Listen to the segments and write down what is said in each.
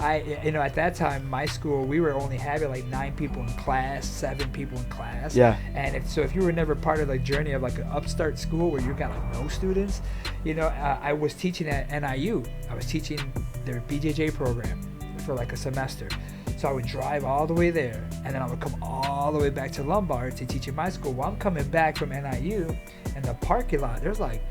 At that time, my school, we were only having like 9 people in class, 7 people in class. Yeah. And if you were never part of the journey of like an upstart school where you got like no students, I was teaching at NIU. I was teaching their BJJ program for like a semester. So I would drive all the way there, and then I would come all the way back to Lombard to teach in my school. While I'm coming back from NIU, and the parking lot, there's like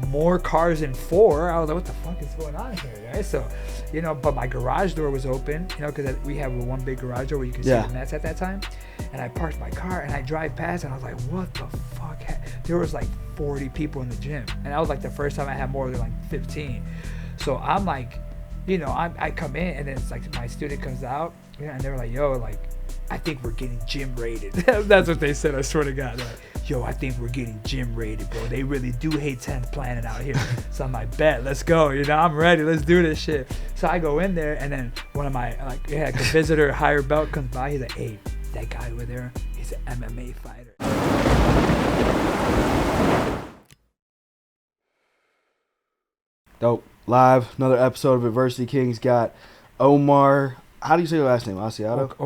more cars than 4. I was like, what the fuck is going on here, right? So, but my garage door was open, because we have one big garage door where you can see the nets at that time. And I parked my car, and I drive past, and I was like, what the fuck? There was like 40 people in the gym. And that was like the first time I had more than like 15. So I'm like, I come in, and then it's like my student comes out, and they're like, yo, like, I think we're getting gym rated. That's what they said, I swear to God. They're like, yo, I think we're getting gym rated, bro. They really do hate 10th Planet out here. So I'm like, bet, let's go. I'm ready. Let's do this shit. So I go in there, and then one of my, like a visitor, higher belt comes by. He's like, hey, that guy over there, he's an MMA fighter. Dope. Live, another episode of Adversity Kings. Got Omar. How do you say your last name? Ocasio?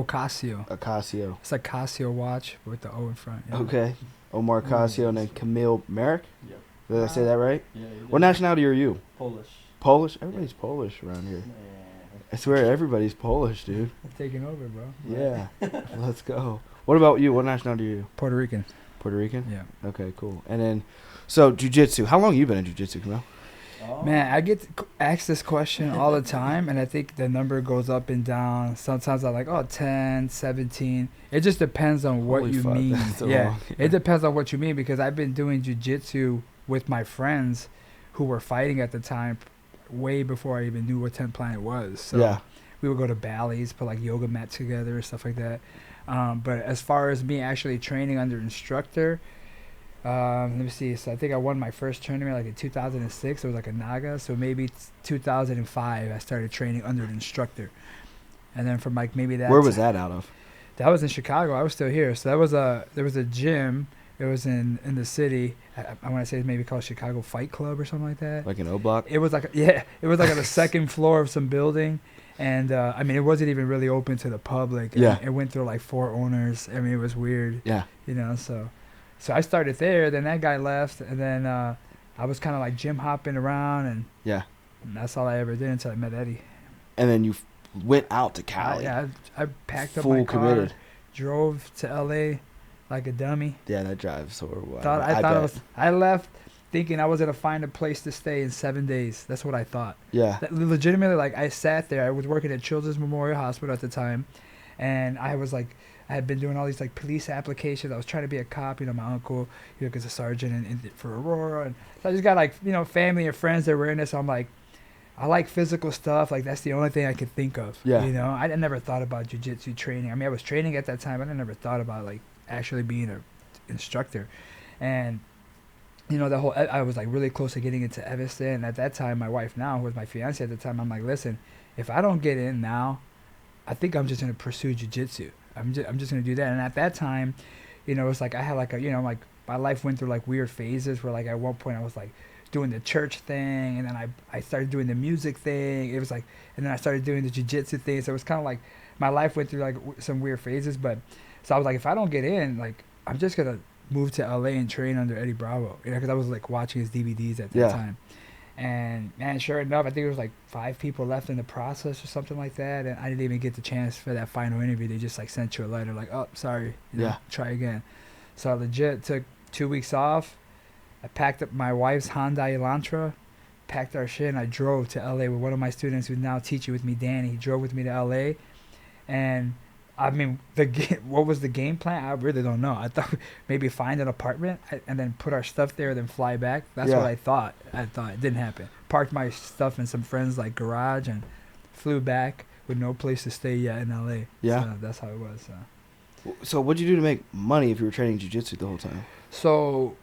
Ocasio. It's like Casio watch with the O in front. Yeah. Okay. Omar Ocasio and then Camille Merrick? Yep. Did I say that right? Yeah. What nationality are you? Polish. Polish? Everybody's Polish around here. I swear, everybody's Polish, dude. I'm taking over, bro. Yeah. Let's go. What about you? What nationality are you? Puerto Rican. Puerto Rican? Yeah. Okay, cool. And then, so jiu-jitsu. How long have you been in jiu-jitsu, Camille? Man, I get asked this question all the time, and I think the number goes up and down. Sometimes I'm like, 10, 17. It just depends on what Holy you fuck, mean. that's so Yeah, long. it depends on what you mean, because I've been doing jiu-jitsu with my friends who were fighting at the time way before I even knew what 10th Planet was. So we would go to Bally's, put like yoga mats together, stuff like that. But as far as me actually training under instructor, let me see. So I think I won my first tournament like in 2006. It was like a Naga. So maybe 2005 I started training under an instructor. And then from like maybe that. Where was that out of? That was in Chicago. I was still here. So there was a gym. It was in the city. I want to say it's maybe called Chicago Fight Club or something like that. Like an O Block? It was like it was like on the second floor of some building. And I mean, it wasn't even really open to the public. Yeah. It went through like 4 owners. I mean, it was weird. Yeah. So I started there, then that guy left, and then I was kind of like gym hopping around, and that's all I ever did until I met Eddie. And then you went out to Cali. I packed up Full my car, committed. drove to LA like a dummy. Yeah, that drive's horrible. I left thinking I was going to find a place to stay in 7 days. That's what I thought. Yeah. Legitimately, like, I sat there. I was working at Children's Memorial Hospital at the time, and I was like, I had been doing all these like police applications. I was trying to be a cop. My uncle, is a sergeant for Aurora, and so I just got like family and friends that were in this. So I'm like, I like physical stuff. Like that's the only thing I could think of. Yeah. I never thought about jiu-jitsu training. I mean, I was training at that time, but I never thought about like actually being an instructor. And I was like really close to getting into Evanston. And at that time, my wife now, who was my fiance at the time, I'm like, listen, if I don't get in now, I think I'm just gonna pursue jiu-jitsu. I'm just gonna do that. And at that time, it's like I had like like my life went through like weird phases where like at one point I was like doing the church thing, and then I started doing the music thing. It was like, and then I started doing the jiu-jitsu thing. So it was kind of like my life went through like some weird phases. But so I was like, if I don't get in, like I'm just gonna move to LA and train under Eddie Bravo, because I was like watching his DVDs at that time. And man, sure enough, I think there was like 5 people left in the process or something like that, and I didn't even get the chance for that final interview. They just like sent you a letter like, oh, sorry, try again. So I legit took 2 weeks off. I packed up my wife's Hyundai Elantra, packed our shit, and I drove to LA with one of my students who's now teaching with me, Danny. He drove with me to LA, and I mean, what was the game plan? I really don't know. I thought maybe find an apartment and then put our stuff there, then fly back. That's what I thought. It didn't happen. Parked my stuff in some friends' like garage and flew back with no place to stay yet in LA. Yeah. So that's how it was. So what'd you do to make money if you were training jiu-jitsu the whole time? So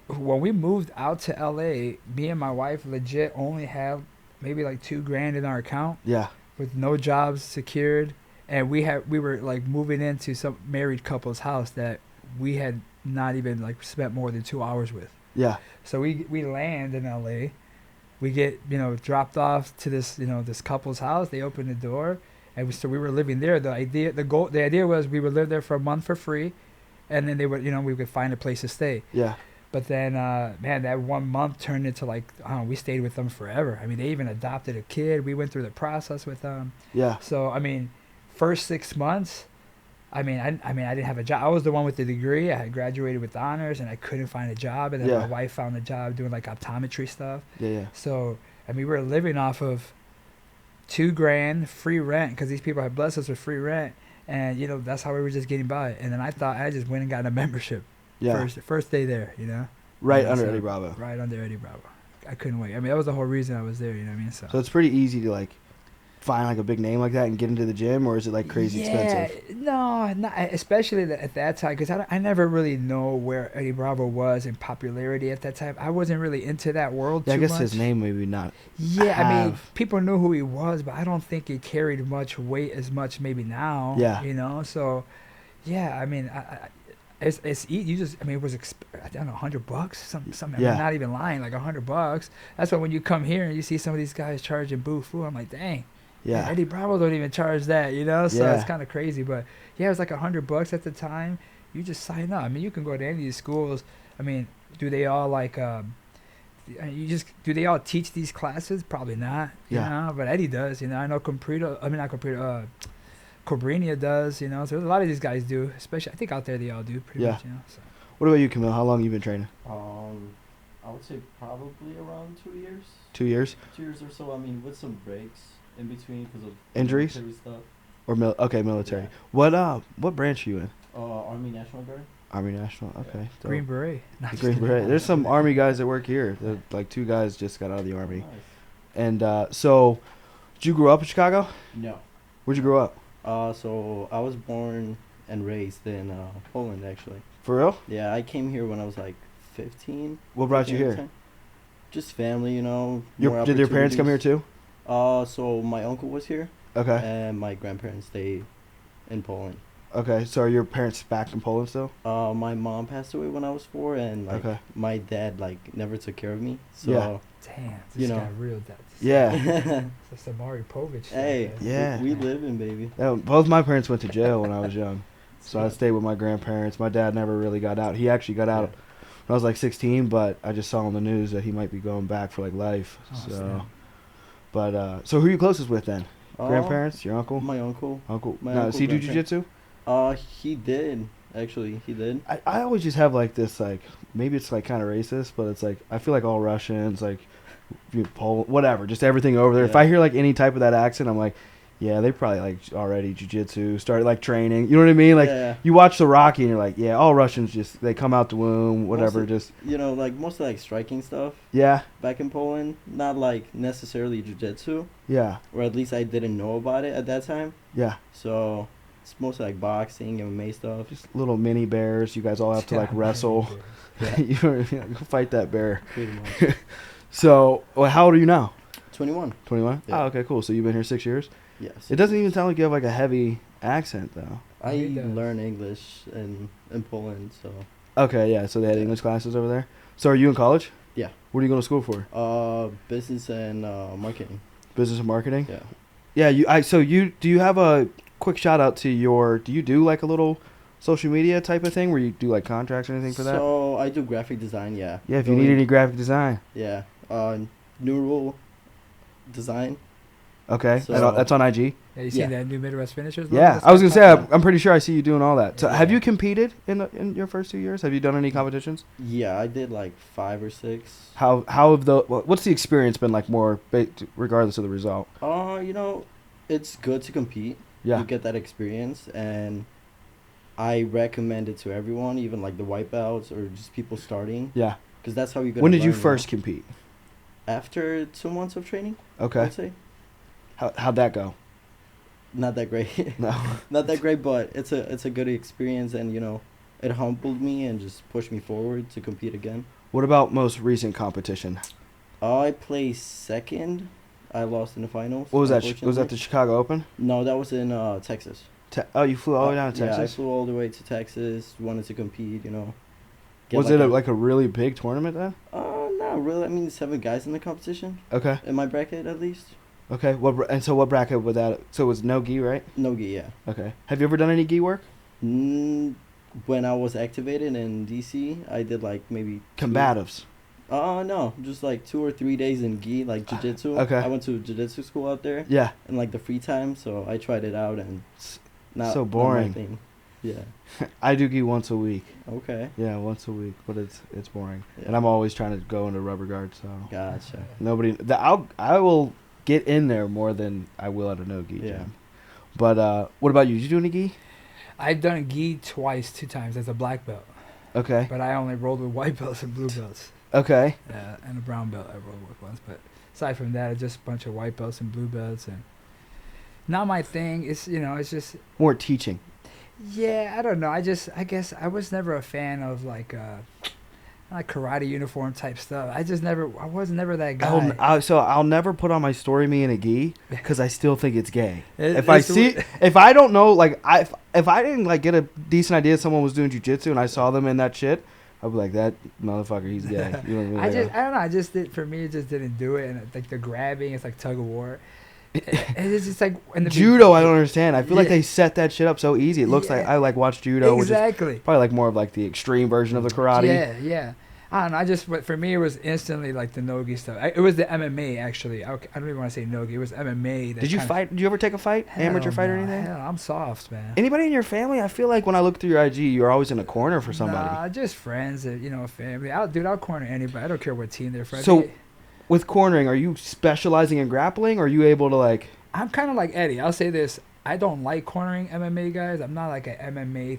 when we moved out to LA, me and my wife legit only had maybe like $2,000 in our account. Yeah. With no jobs secured. And we were like moving into some married couple's house that we had not even like spent more than 2 hours with. Yeah. So we land in LA, we get, dropped off to this, this couple's house. They opened the door, and so we were living there. The idea was we would live there for a month for free, and then they would, we could find a place to stay. Yeah. But then, man, that 1 month turned into like, I don't know, we stayed with them forever. I mean, they even adopted a kid. We went through the process with them. Yeah. So, I mean, first 6 months, I didn't have a job. I was the one with the degree. I had graduated with honors, and I couldn't find a job. And then my wife found a job doing like optometry stuff. Yeah. So, I mean, we were living off of $2,000 free rent because these people had blessed us with free rent. And, that's how we were just getting by. And then I just went and got a membership. Yeah. First day there, Right under Eddie Bravo. Right under Eddie Bravo. I couldn't wait. I mean, that was the whole reason I was there, you know what I mean? So it's pretty easy to like find like a big name like that and get into the gym, or is it like crazy expensive? No, not especially at that time, because I never really know where Eddie Bravo was in popularity at that time. I wasn't really into that world too much. I guess his name maybe not. Yeah, I mean, people knew who he was, but I don't think it carried much weight as much maybe now. Yeah. So, yeah, I mean, it's you just, I mean, it was I don't know, $100, something. Yeah. I'm not even lying, like $100. That's why when you come here and you see some of these guys charging boo-foo, I'm like, dang. Yeah. Eddie Bravo don't even charge that, so it's kind of crazy. But yeah, it was like $100 at the time. You just sign up. I mean, you can go to any of these schools. I mean, do they all like do they all teach these classes? Probably not. You know, but Eddie does. I know Cobrini does. So a lot of these guys do. Especially, I think out there they all do pretty much. So. What about you, Camille? How long you been training? I would say probably around 2 years. 2 years. 2 years or so. I mean, with some breaks in between because of injuries stuff. Or military. Yeah. What branch are you in? Army National Guard. Army National. Okay. So Green Beret. Green Beret. There's some Army guys that work here. Like 2 guys just got out of the Army. Nice. And so, did you grow up in Chicago? No. Where'd you grow up? So I was born and raised in Poland, actually. For real? Yeah, I came here when I was like 15. What brought you here? Just family, Did your parents come here too? So my uncle was here. Okay. And my grandparents, they in Poland. Okay, so are your parents back in Poland still? My mom passed away when I was 4, and my dad never took care of me. So damn, this guy real dad. Yeah. That's the Maury Povich. Hey, yeah. We live in, baby. Yeah, both my parents went to jail when I was young, so I stayed with my grandparents. My dad never really got out. He actually got out when I was like 16, but I just saw on the news that he might be going back for like life. So who are you closest with then? Grandparents? Your uncle? My uncle. Does he do jiu-jitsu? He did. Actually, he did. I always just have like this, like, maybe it's like kind of racist, but it's like, I feel like all Russians, like, whatever, just everything over there. Yeah. If I hear like any type of that accent, I'm like, yeah, they probably like already jiu-jitsu, started like training. You know what I mean? Like you watch the Rocky and you're like, yeah, all Russians they come out the womb, whatever, just. Like mostly like striking stuff. Yeah. Back in Poland, not like necessarily jiu-jitsu. Yeah. Or at least I didn't know about it at that time. Yeah. So it's mostly like boxing, MMA stuff. Just little mini bears. You guys all have to like wrestle. Yeah. You know what I mean? Go fight that bear. Pretty much. So, how old are you now? 21. 21? Yeah. Oh, okay, cool. So you've been here 6 years? Yes. It doesn't even sound like you have like a heavy accent though. I learned English in Poland, so. Okay, yeah. So they had English classes over there. So are you in college? Yeah. What are you going to school for? Business and marketing. Business and marketing? Yeah. Yeah. Do you have a quick shout out to do you do like a little social media type of thing where you do like contracts or anything for that? So I do graphic design. Yeah. Yeah. If you need any graphic design. Yeah. Neural design. Okay, so, that's on IG. Yeah, you seen that new Midwest Finishers? Yeah, I was gonna say I'm pretty sure I see you doing all that. So have you competed in your first 2 years? Have you done any competitions? Yeah, I did like 5 or 6. How have what's the experience been like more regardless of the result? It's good to compete. Yeah, you get that experience, and I recommend it to everyone, even like the white belts or just people starting. Yeah, because that's how you get. When did you first compete? After 2 months of training. Okay. I'd say. How'd that go? Not that great. No. Not that great, but it's a good experience, and it humbled me and just pushed me forward to compete again. What about most recent competition? I placed second. I lost in the finals. What was that? Was that the Chicago Open? No, that was in Texas. You flew all the way down to Texas? Yeah, I flew all the way to Texas. Wanted to compete, Was it like a really big tournament then? No, not really. I mean, 7 guys in the competition Okay. in my bracket at least. Okay. What bracket would that? So it was no gi, right? No gi, yeah. Okay. Have you ever done any gi work? When I was activated in DC, I did like maybe Combatives. No, just like 2 or 3 days in gi, like jiu-jitsu. Okay. I went to jiu-jitsu school out there. Yeah. In like the free time, so I tried it out and not So not my boring. thing. Yeah. I do gi once a week. Okay. Yeah, once a week, but it's boring, Yeah. and I'm always trying to go into rubber guard. So Gotcha. I will get in there more than I will at a no gi Yeah. gym. But what about you? Did you do any gi? I've done gi twice, 2 times as a black belt, Okay. but I only rolled with white belts and blue belts. Okay. And a brown belt I rolled with once. But aside from that, it's just a bunch of white belts and blue belts, and not my thing. It's it's just More teaching. yeah. I don't know. I guess I was never a fan of like karate uniform type stuff. I was never that guy. I'll never put on my story me in a gi because I still think it's gay. If I don't know, like if I didn't like get a decent idea someone was doing jujitsu and I saw them in that shit, I'd be like, that motherfucker, he's gay. You know what I mean? I don't know. I just did. For me, it just didn't do it. And like the grabbing, it's like tug of war. And it's just like in the Judo, I don't understand. I feel like Yeah. they set that shit up so easy. It looks like I like watch judo, Exactly. which is probably like more of like the extreme version of the karate. Yeah, yeah. I don't know. But for me, it was instantly like the no-gi stuff. It was the MMA actually. I don't even want to say no-gi. It was MMA. Did you fight? Did you ever take a fight? Amateur fight or anything? Hell, I'm soft, man. Anybody in your family? I feel like when I look through your IG, you're always in a corner for somebody. Nah, just friends, family. I'll corner anybody. I don't care what team they're from. So, with cornering, are you specializing in grappling? Or are you able to like? I'm kind of like Eddie. I'll say this: I don't like cornering MMA guys. I'm not like an MMA,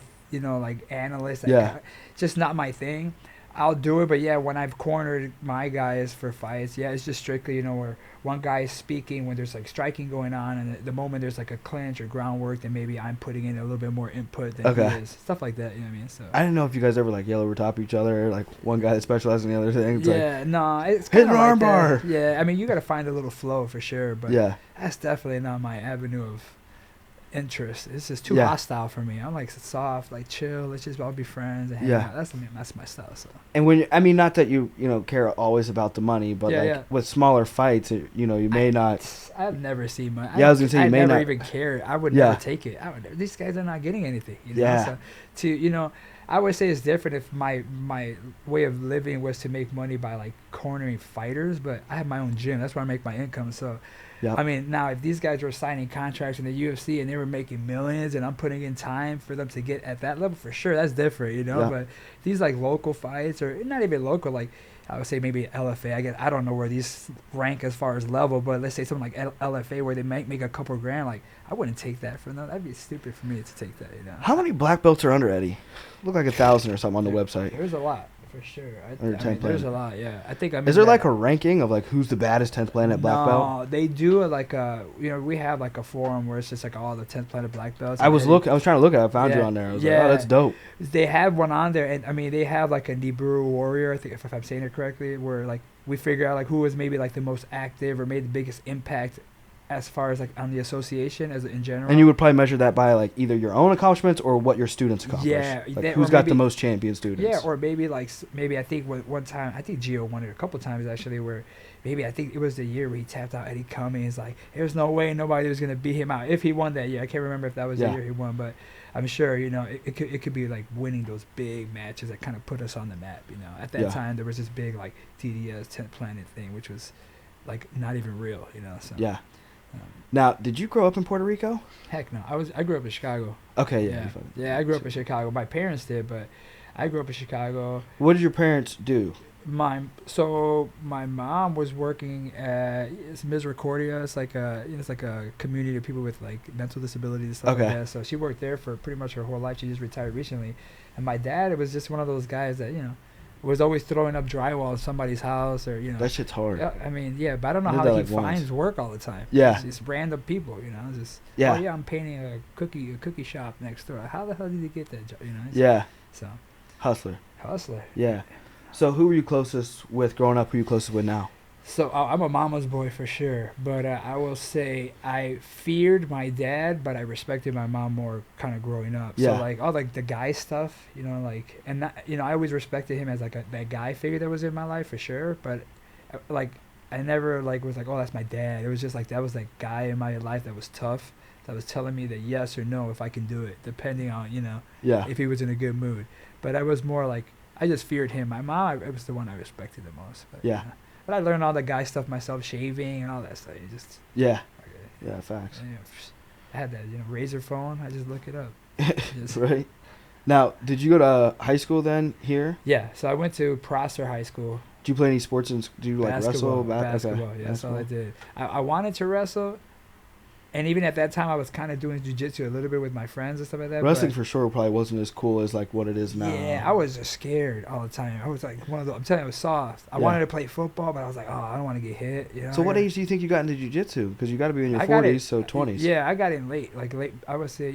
like analyst. Yeah. Just not my thing. I'll do it, but yeah, when I've cornered my guys for fights, yeah, it's just strictly, where one guy is speaking when there's like striking going on, and the moment there's like a clinch or groundwork, then maybe I'm putting in a little bit more input than he is. Stuff like that, you know what I mean? So I didn't know if you guys ever like yell over top each other, like one guy that specializes in the other thing. It's it's hit kind an of arm like bar. that. Yeah, I mean, you got to find a little flow for sure, but Yeah. that's definitely not my avenue of interest. It's just too Yeah. hostile for me. I'm like soft, like chill. Let's just all be friends and hang Yeah. out. That's my style. So And not that you care always about the money, but with smaller fights, you may not. I've never seen money. Yeah, I was gonna say you I may never not even cared. I would Yeah. never take it. These guys are not getting anything. Yeah. So I would say it's different if my way of living was to make money by like cornering fighters, but I have my own gym. That's where I make my income. So. Yeah. I mean, now if these guys were signing contracts in the UFC and they were making millions, and I'm putting in time for them to get at that level, for sure, that's different, Yeah. But these like local fights, or not even local, like I would say maybe LFA. I don't know where these rank as far as level, but let's say something like LFA where they might make a couple grand. Like I wouldn't take that from them. That'd be stupid for me to take that. How many black belts are under Eddie? Look like 1,000 or something on the website. There's a lot. For sure. There's a lot, yeah. I think Is there like a ranking of like who's the baddest 10th planet black belt? No, they do like we have like a forum where it's just like all the 10th planet black belts. I was trying to look at it. I found you on there. I was like, oh, that's dope. They have one on there, and I mean they have like a Nibiru warrior, I think if I'm saying it correctly, where like we figure out like who was maybe like the most active or made the biggest impact as far as like on the association as in general. And you would probably measure that by like either your own accomplishments or what your students accomplish. Yeah, like who's got the most champion students. Yeah, or maybe I think one time, I think Gio won it a couple times actually, where maybe I think it was the year where he tapped out Eddie Cummings. Like there's no way nobody was gonna beat him out if he won that year. I can't remember if that was the year he won, but I'm sure it could be like winning those big matches that kind of put us on the map. At that time there was this big like TDS 10th planet thing, which was like not even real. So yeah. Now, did you grow up in Puerto Rico? Heck no. I grew up in Chicago. Okay, yeah. I grew up in Chicago. My parents did, but I grew up in Chicago. What did your parents do? My mom was working at Misericordia. It's like a community of people with like mental disabilities and stuff like that. So she worked there for pretty much her whole life. She just retired recently. And my dad was just one of those guys that was always throwing up drywall in somebody's house, or that shit's hard. I mean, but I don't know how he finds work all the time. Yeah, it's random people, just I'm painting a cookie shop next door. How the hell did he get that job? So hustler. Yeah. So who were you closest with growing up? Who are you closest with now? So I'm a mama's boy for sure, but I will say I feared my dad, but I respected my mom more kind of growing up. Yeah. So like all like the guy stuff, like and that, I always respected him as like that guy figure that was in my life for sure. But like I never like was like, oh, that's my dad. It was just like that was that guy in my life that was tough, that was telling me that yes or no if I can do it, depending on Yeah. if he was in a good mood. But I was more like I just feared him. My mom, it was the one I respected the most. But, Yeah. But I learned all the guy stuff myself, shaving and all that stuff. You just Yeah. okay. Yeah. Facts. I had that razor phone. I just look it up. Just, Right. Now, did you go to high school then here? Yeah. So I went to Prosser High School. Did you play any sports? Do you like wrestle? Basketball. Okay. Yeah, that's all I did. I wanted to wrestle, and even at that time, I was kind of doing jiu-jitsu a little bit with my friends and stuff like that. Wrestling but for sure probably wasn't as cool as like what it is now. Yeah, I was just scared all the time. I was like one of those. I'm telling you, I was soft. I wanted to play football, but I was like, oh, I don't want to get hit. So what age do you think you got into jiu-jitsu? Because you got to be in your I got 40s, it- so 20s. Yeah, I got in late. Like late. I would say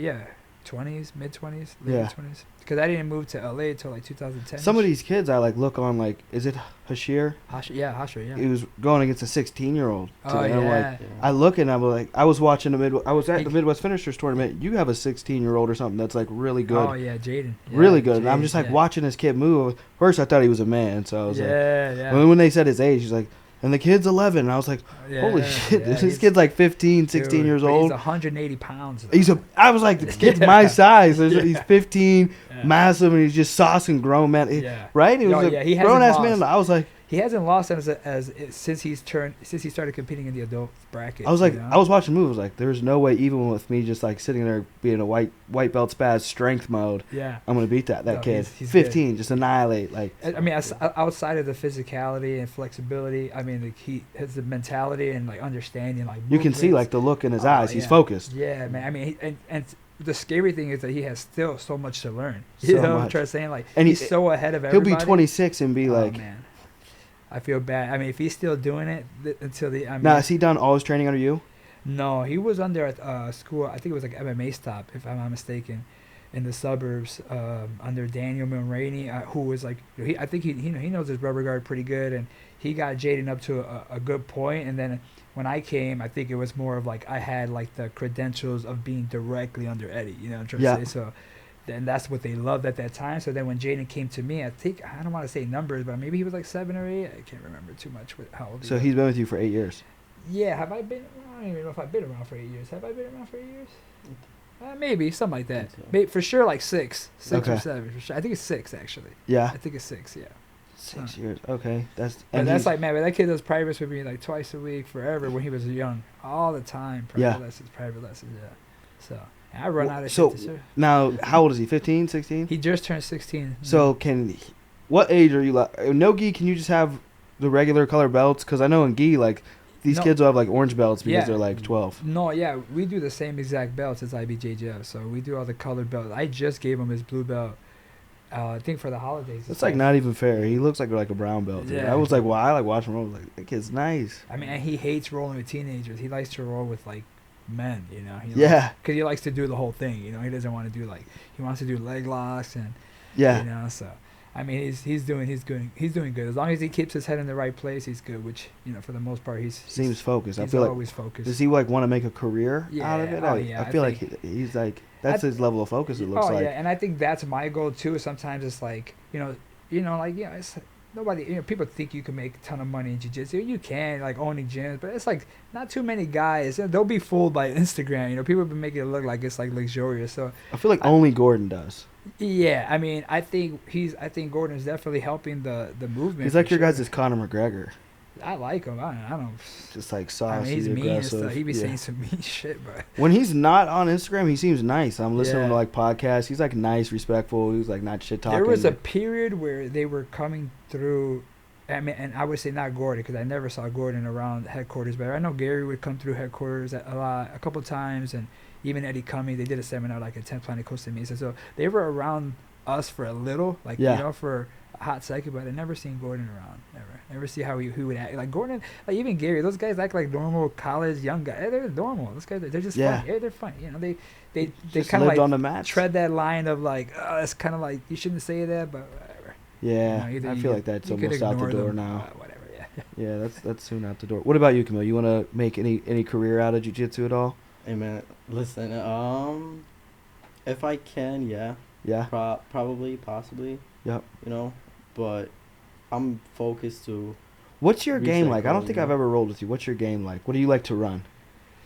20s, mid 20s, late Yeah. 20s. Because I didn't move to LA until like 2010. Some of these kids I like look on like, is it Hashir? Hashir, yeah. He was going against a 16-year-old. Oh And I'm like, yeah. I look and I'm like, I was watching I was at the Midwest Finishers tournament. You have a 16-year-old or something that's like really good. Oh yeah, Jaden. Yeah, Really good. And I'm Jaden, just like yeah. watching this kid move. First I thought he was a man, so I was like, Yeah. when they said his age, he's like, and the kid's 11. And I was like, holy shit, this kid's like 15, 16 years but old. He's 180 pounds. Though. I was like, this kid's my size. He's 15, massive, and he's just saucing grown men. Right? He was he a hasn't grown ass lost. man. I was like, He hasn't lost since he started competing in the adult bracket. I was like, you know? I was watching moves. Like, there's no way, even with me just like sitting there being a white belt spaz strength mode, Yeah. I'm gonna beat that No, kid. he's 15, just annihilate. Like, I mean, outside of the physicality and flexibility, I mean, he has the mentality and like understanding. Like you can see movements. like the look in his eyes. He's yeah. focused. Yeah, man. I mean, and the scary thing is that he has still so much to learn. So You know what I'm much. trying to say? Like, And he's so ahead of everybody. He'll be 26 and be like, man. I feel bad. I mean, if he's still doing it until the. I mean, now has he done all his training under you? No, he was under at school. I think it was like MMA Stop, if I'm not mistaken, in the suburbs under Daniel Mulroney, who was like I think he knows his rubber guard pretty good, and he got Jaden up to a good point. And then when I came, I think it was more of like I had like the credentials of being directly under Eddie. You know what I'm trying to say? So. And that's what they loved at that time. So then when Jaden came to me, I don't want to say numbers, but maybe he was like 7 or 8. I can't remember too much how old he was. So he's been with you for 8 years. Yeah, have I been? I don't even know if I've been around for 8 years. Have I been around for 8 years? Maybe something like that. Maybe, for sure, like 6 Okay. or 7. For sure. I think it's 6 actually. Yeah. I think it's 6. Yeah. 6 years. Okay. But that's like, man, but that kid does privates with me like twice a week forever when he was young, all the time. Private lessons. Yeah. So I run out of shit. To now, how old is he? 15, 16? He just turned 16. So what age are you like? No gi, can you just have the regular color belts? Because I know in gi, like these kids will have like orange belts because they're like 12. No, yeah, we do the same exact belts as IBJJF. So we do all the colored belts. I just gave him his blue belt. I think for the holidays. That's like not even fair. He looks like a brown belt. Dude. Yeah. I was like, well, I like watching him. I was like, that kid's nice. I mean, and he hates rolling with teenagers. He likes to roll with like men, you know. Yeah. Because he likes to do the whole thing, you know. He doesn't want to do like he wants to do leg locks and yeah, you know. So I mean, he's doing good. As long as he keeps his head in the right place, he's good. Which for the most part, he's seems focused. He's I feel like always focused. Does he like want to make a career out of it? I feel like he's like that's his level of focus. It looks like. Yeah, and I think that's my goal too. Sometimes it's like it's nobody. People think you can make a ton of money in jiu-jitsu. You can, like owning gyms, but it's like not too many guys. They'll be fooled by Instagram. People have been making it look like it's like luxurious. So I feel like only Gordon does. Yeah, I mean, I think Gordon's definitely helping the movement. He's like your guys' Conor McGregor. I like him. I don't. Just like saucy, I mean, he's mean and stuff. He be yeah. saying some mean shit, but when he's not on Instagram, he seems nice. I'm listening to like podcasts. He's like nice, respectful. He's like not shit talking. There was a period where they were coming through. I mean, and I would say not Gordon because I never saw Gordon around headquarters, but I know Gary would come through headquarters a couple times, and even Eddie Camille. They did a seminar like at 10 Planet Costa Mesa, so they were around us for a little, like for a hot second, but I never seen Gordon around. Never see how he would act. Like Gordon, like even Gary, those guys act like normal college young guys. They're normal. Those guys, they're just funny. Yeah, they're funny. They kind of like on the match. Tread that line of like, it's kind of like you shouldn't say that, but whatever. Yeah, I feel like that's almost out the door now. Whatever. Yeah, that's soon out the door. What about you, Camille? You want to make any career out of jiu-jitsu at all? Hey man, listen. If I can, yeah. Yeah. Probably, possibly. Yep. You know, but I'm focused to What's your reach game that like? I don't goal, think you I've know? ever rolled with you. What's your game like? What do you like to run?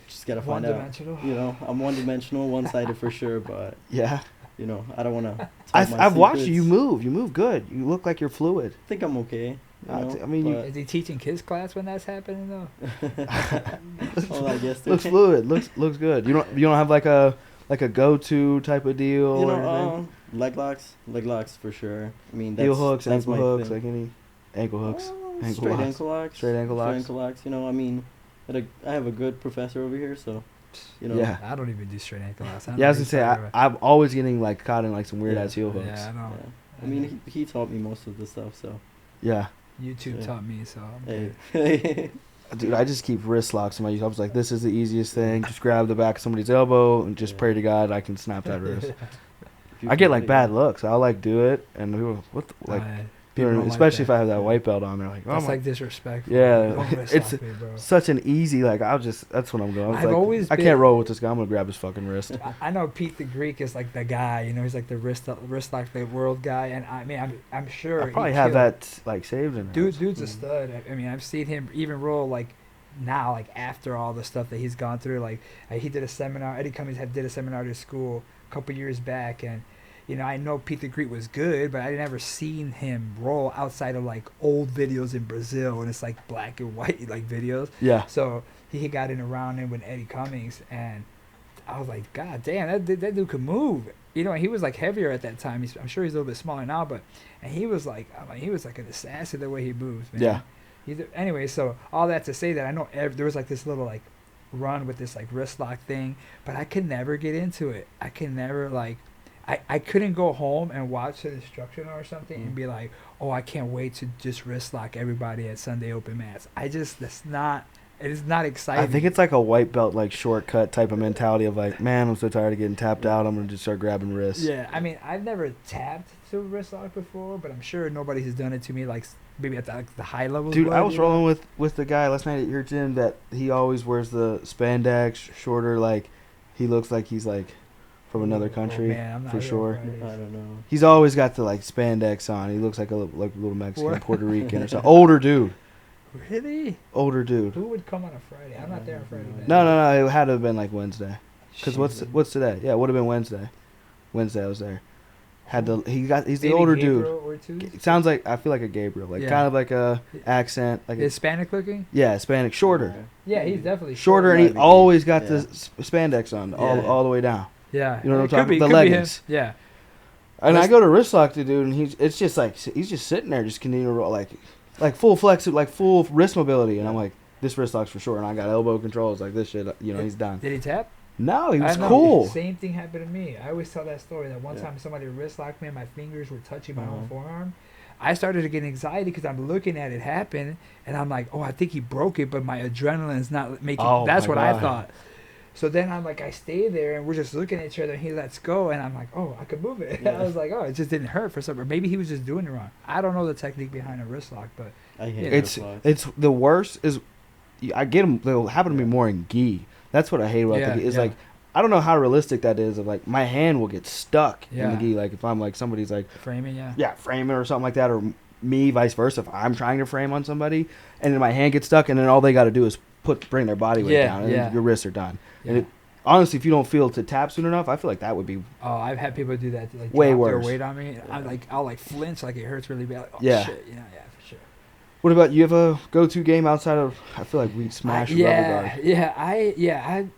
just gotta find out. One-dimensional. You know, I'm one-dimensional, one-sided for sure, but Yeah. you know, I don't want to. I've watched you. You move. You move good. You look like you're fluid. I think I'm okay. You know, I mean, Is he teaching kids class when that's happening though? well, I guess looks fluid. Looks good. You don't have like a go-to type of deal. You or know, leg locks for sure. I mean, that's heel hooks, that's ankle my hooks, thing. like any ankle hooks. Ankle Straight locks. ankle locks. Straight ankle locks. You know, I mean, I have a good professor over here, so you know. Yeah. I don't even do straight ankle locks. Yeah, I was gonna say I'm always getting like caught in like some weird ass heel hooks. Yeah, I know. Yeah. I mean, he taught me most of the stuff, so. Yeah. YouTube Yeah. taught me, so. Hey. Dude, I just keep wrist locks in my use. I was like, this is the easiest thing. Just grab the back of somebody's elbow and just Yeah. pray to God I can snap that wrist. If you I get can like take bad it. looks. I'll like do it and people, what the, like, People don't like especially if that. I have that white belt on, they're like, oh That's my. like disrespectful. Yeah, Don't wrist it's- lock me, bro. Such an easy like that's what I'm going. I've Like, always I been- can't roll with this guy. I'm gonna grab his fucking wrist. I know Pete the Greek is like the guy, you know, he's like the wrist lock the world guy, and I mean, I'm sure I he probably have killed. that like saved in Dude's there. a stud. I mean, I've seen him even roll like now, like after all the stuff that he's gone through. Like he did a seminar. Eddie Cummings did a seminar to school a couple years back, and you know, I know Pete the Greek was good, but I never seen him roll outside of like old videos in Brazil, and it's like black and white like videos. Yeah. So he got in around him with Eddie Cummings, and I was like, God damn, that dude could move. You know, he was like heavier at that time. I'm sure he's a little bit smaller now, but and he was like, I mean, he was like an assassin the way he moves, man. Yeah. Anyway, so all that to say that I know there was like this little like run with this like wrist lock thing, but I could never get into it. I could never like. I couldn't go home and watch an instructional or something and be like, oh, I can't wait to just wrist lock everybody at Sunday open mats. It is not exciting. I think it's like a white belt like shortcut type of mentality of like, man, I'm so tired of getting tapped out. I'm gonna just start grabbing wrists. Yeah, I mean, I've never tapped to a wrist lock before, but I'm sure nobody has done it to me like maybe at the high levels. Dude, I was rolling with the guy last night at your gym that he always wears the spandex shorter, like he looks like he's like from another country, man, I'm not for real sure. Fridays. I don't know. He's always got the like spandex on. He looks like a little Mexican, What? Puerto Rican or something. Older dude. Really? Older dude. Who would come on a Friday? I'm not there on Friday. man. No. It had to have been like Wednesday. Cause Shit. what's today? Yeah, it would have been Wednesday. Wednesday I was there. He's the Maybe older Gabriel dude. or two? It sounds like I feel like a Gabriel, like Yeah. kind of like a accent, like a, Hispanic looking? yeah, Hispanic, shorter, Yeah, he's definitely shorter, and he Maybe. always got Yeah. the spandex on Yeah. all the way down. Yeah, You know what I'm It could talking be- about? could The be him. leggings. Yeah, And Let's- I go to wrist lock the dude, and it's just like he's just sitting there, just continuing to roll, like full flex, like full wrist mobility, and I'm like, this wrist lock's for sure, and I got elbow controls, like this shit, you know, he's done. did he tap? No, he was I know. cool. Same thing happened to me. I always tell that story that one Yeah. time somebody wrist locked me and my fingers were touching my own Uh-huh. forearm. I started to get anxiety because I'm looking at it happen, and I'm like, oh, I think he broke it, but my adrenaline's not making. Oh, That's my what I God. thought. So then I'm like, I stay there, and we're just looking at each other, and he lets go, and I'm like, oh, I could move it. Yeah. I was like, oh, it just didn't hurt for some. Or maybe he was just doing it wrong. I don't know the technique behind a wrist lock, but I hate It's wrist locks. it's the worst is I get them. They'll happen to me more in gi. That's what I hate about Yeah, the gi. It's yeah. like I don't know how realistic that is. Of like my hand will get stuck in Yeah. the gi. Like if I'm like somebody's like framing, yeah. yeah framing or something like that, or me vice versa. If I'm trying to frame on somebody and then my hand gets stuck, and then all they got to do is bring their body weight Yeah, down, and yeah. your wrists are done. And Yeah. honestly, if you don't feel to tap soon enough, I feel like that would be Oh, I've had people do that. Like Way drop their worse. weight on me. I'll like flinch, like it hurts really bad. Like, oh, Yeah. shit. Yeah, for sure. What about you? Have a go-to game outside of? I feel like we smash rubber guard.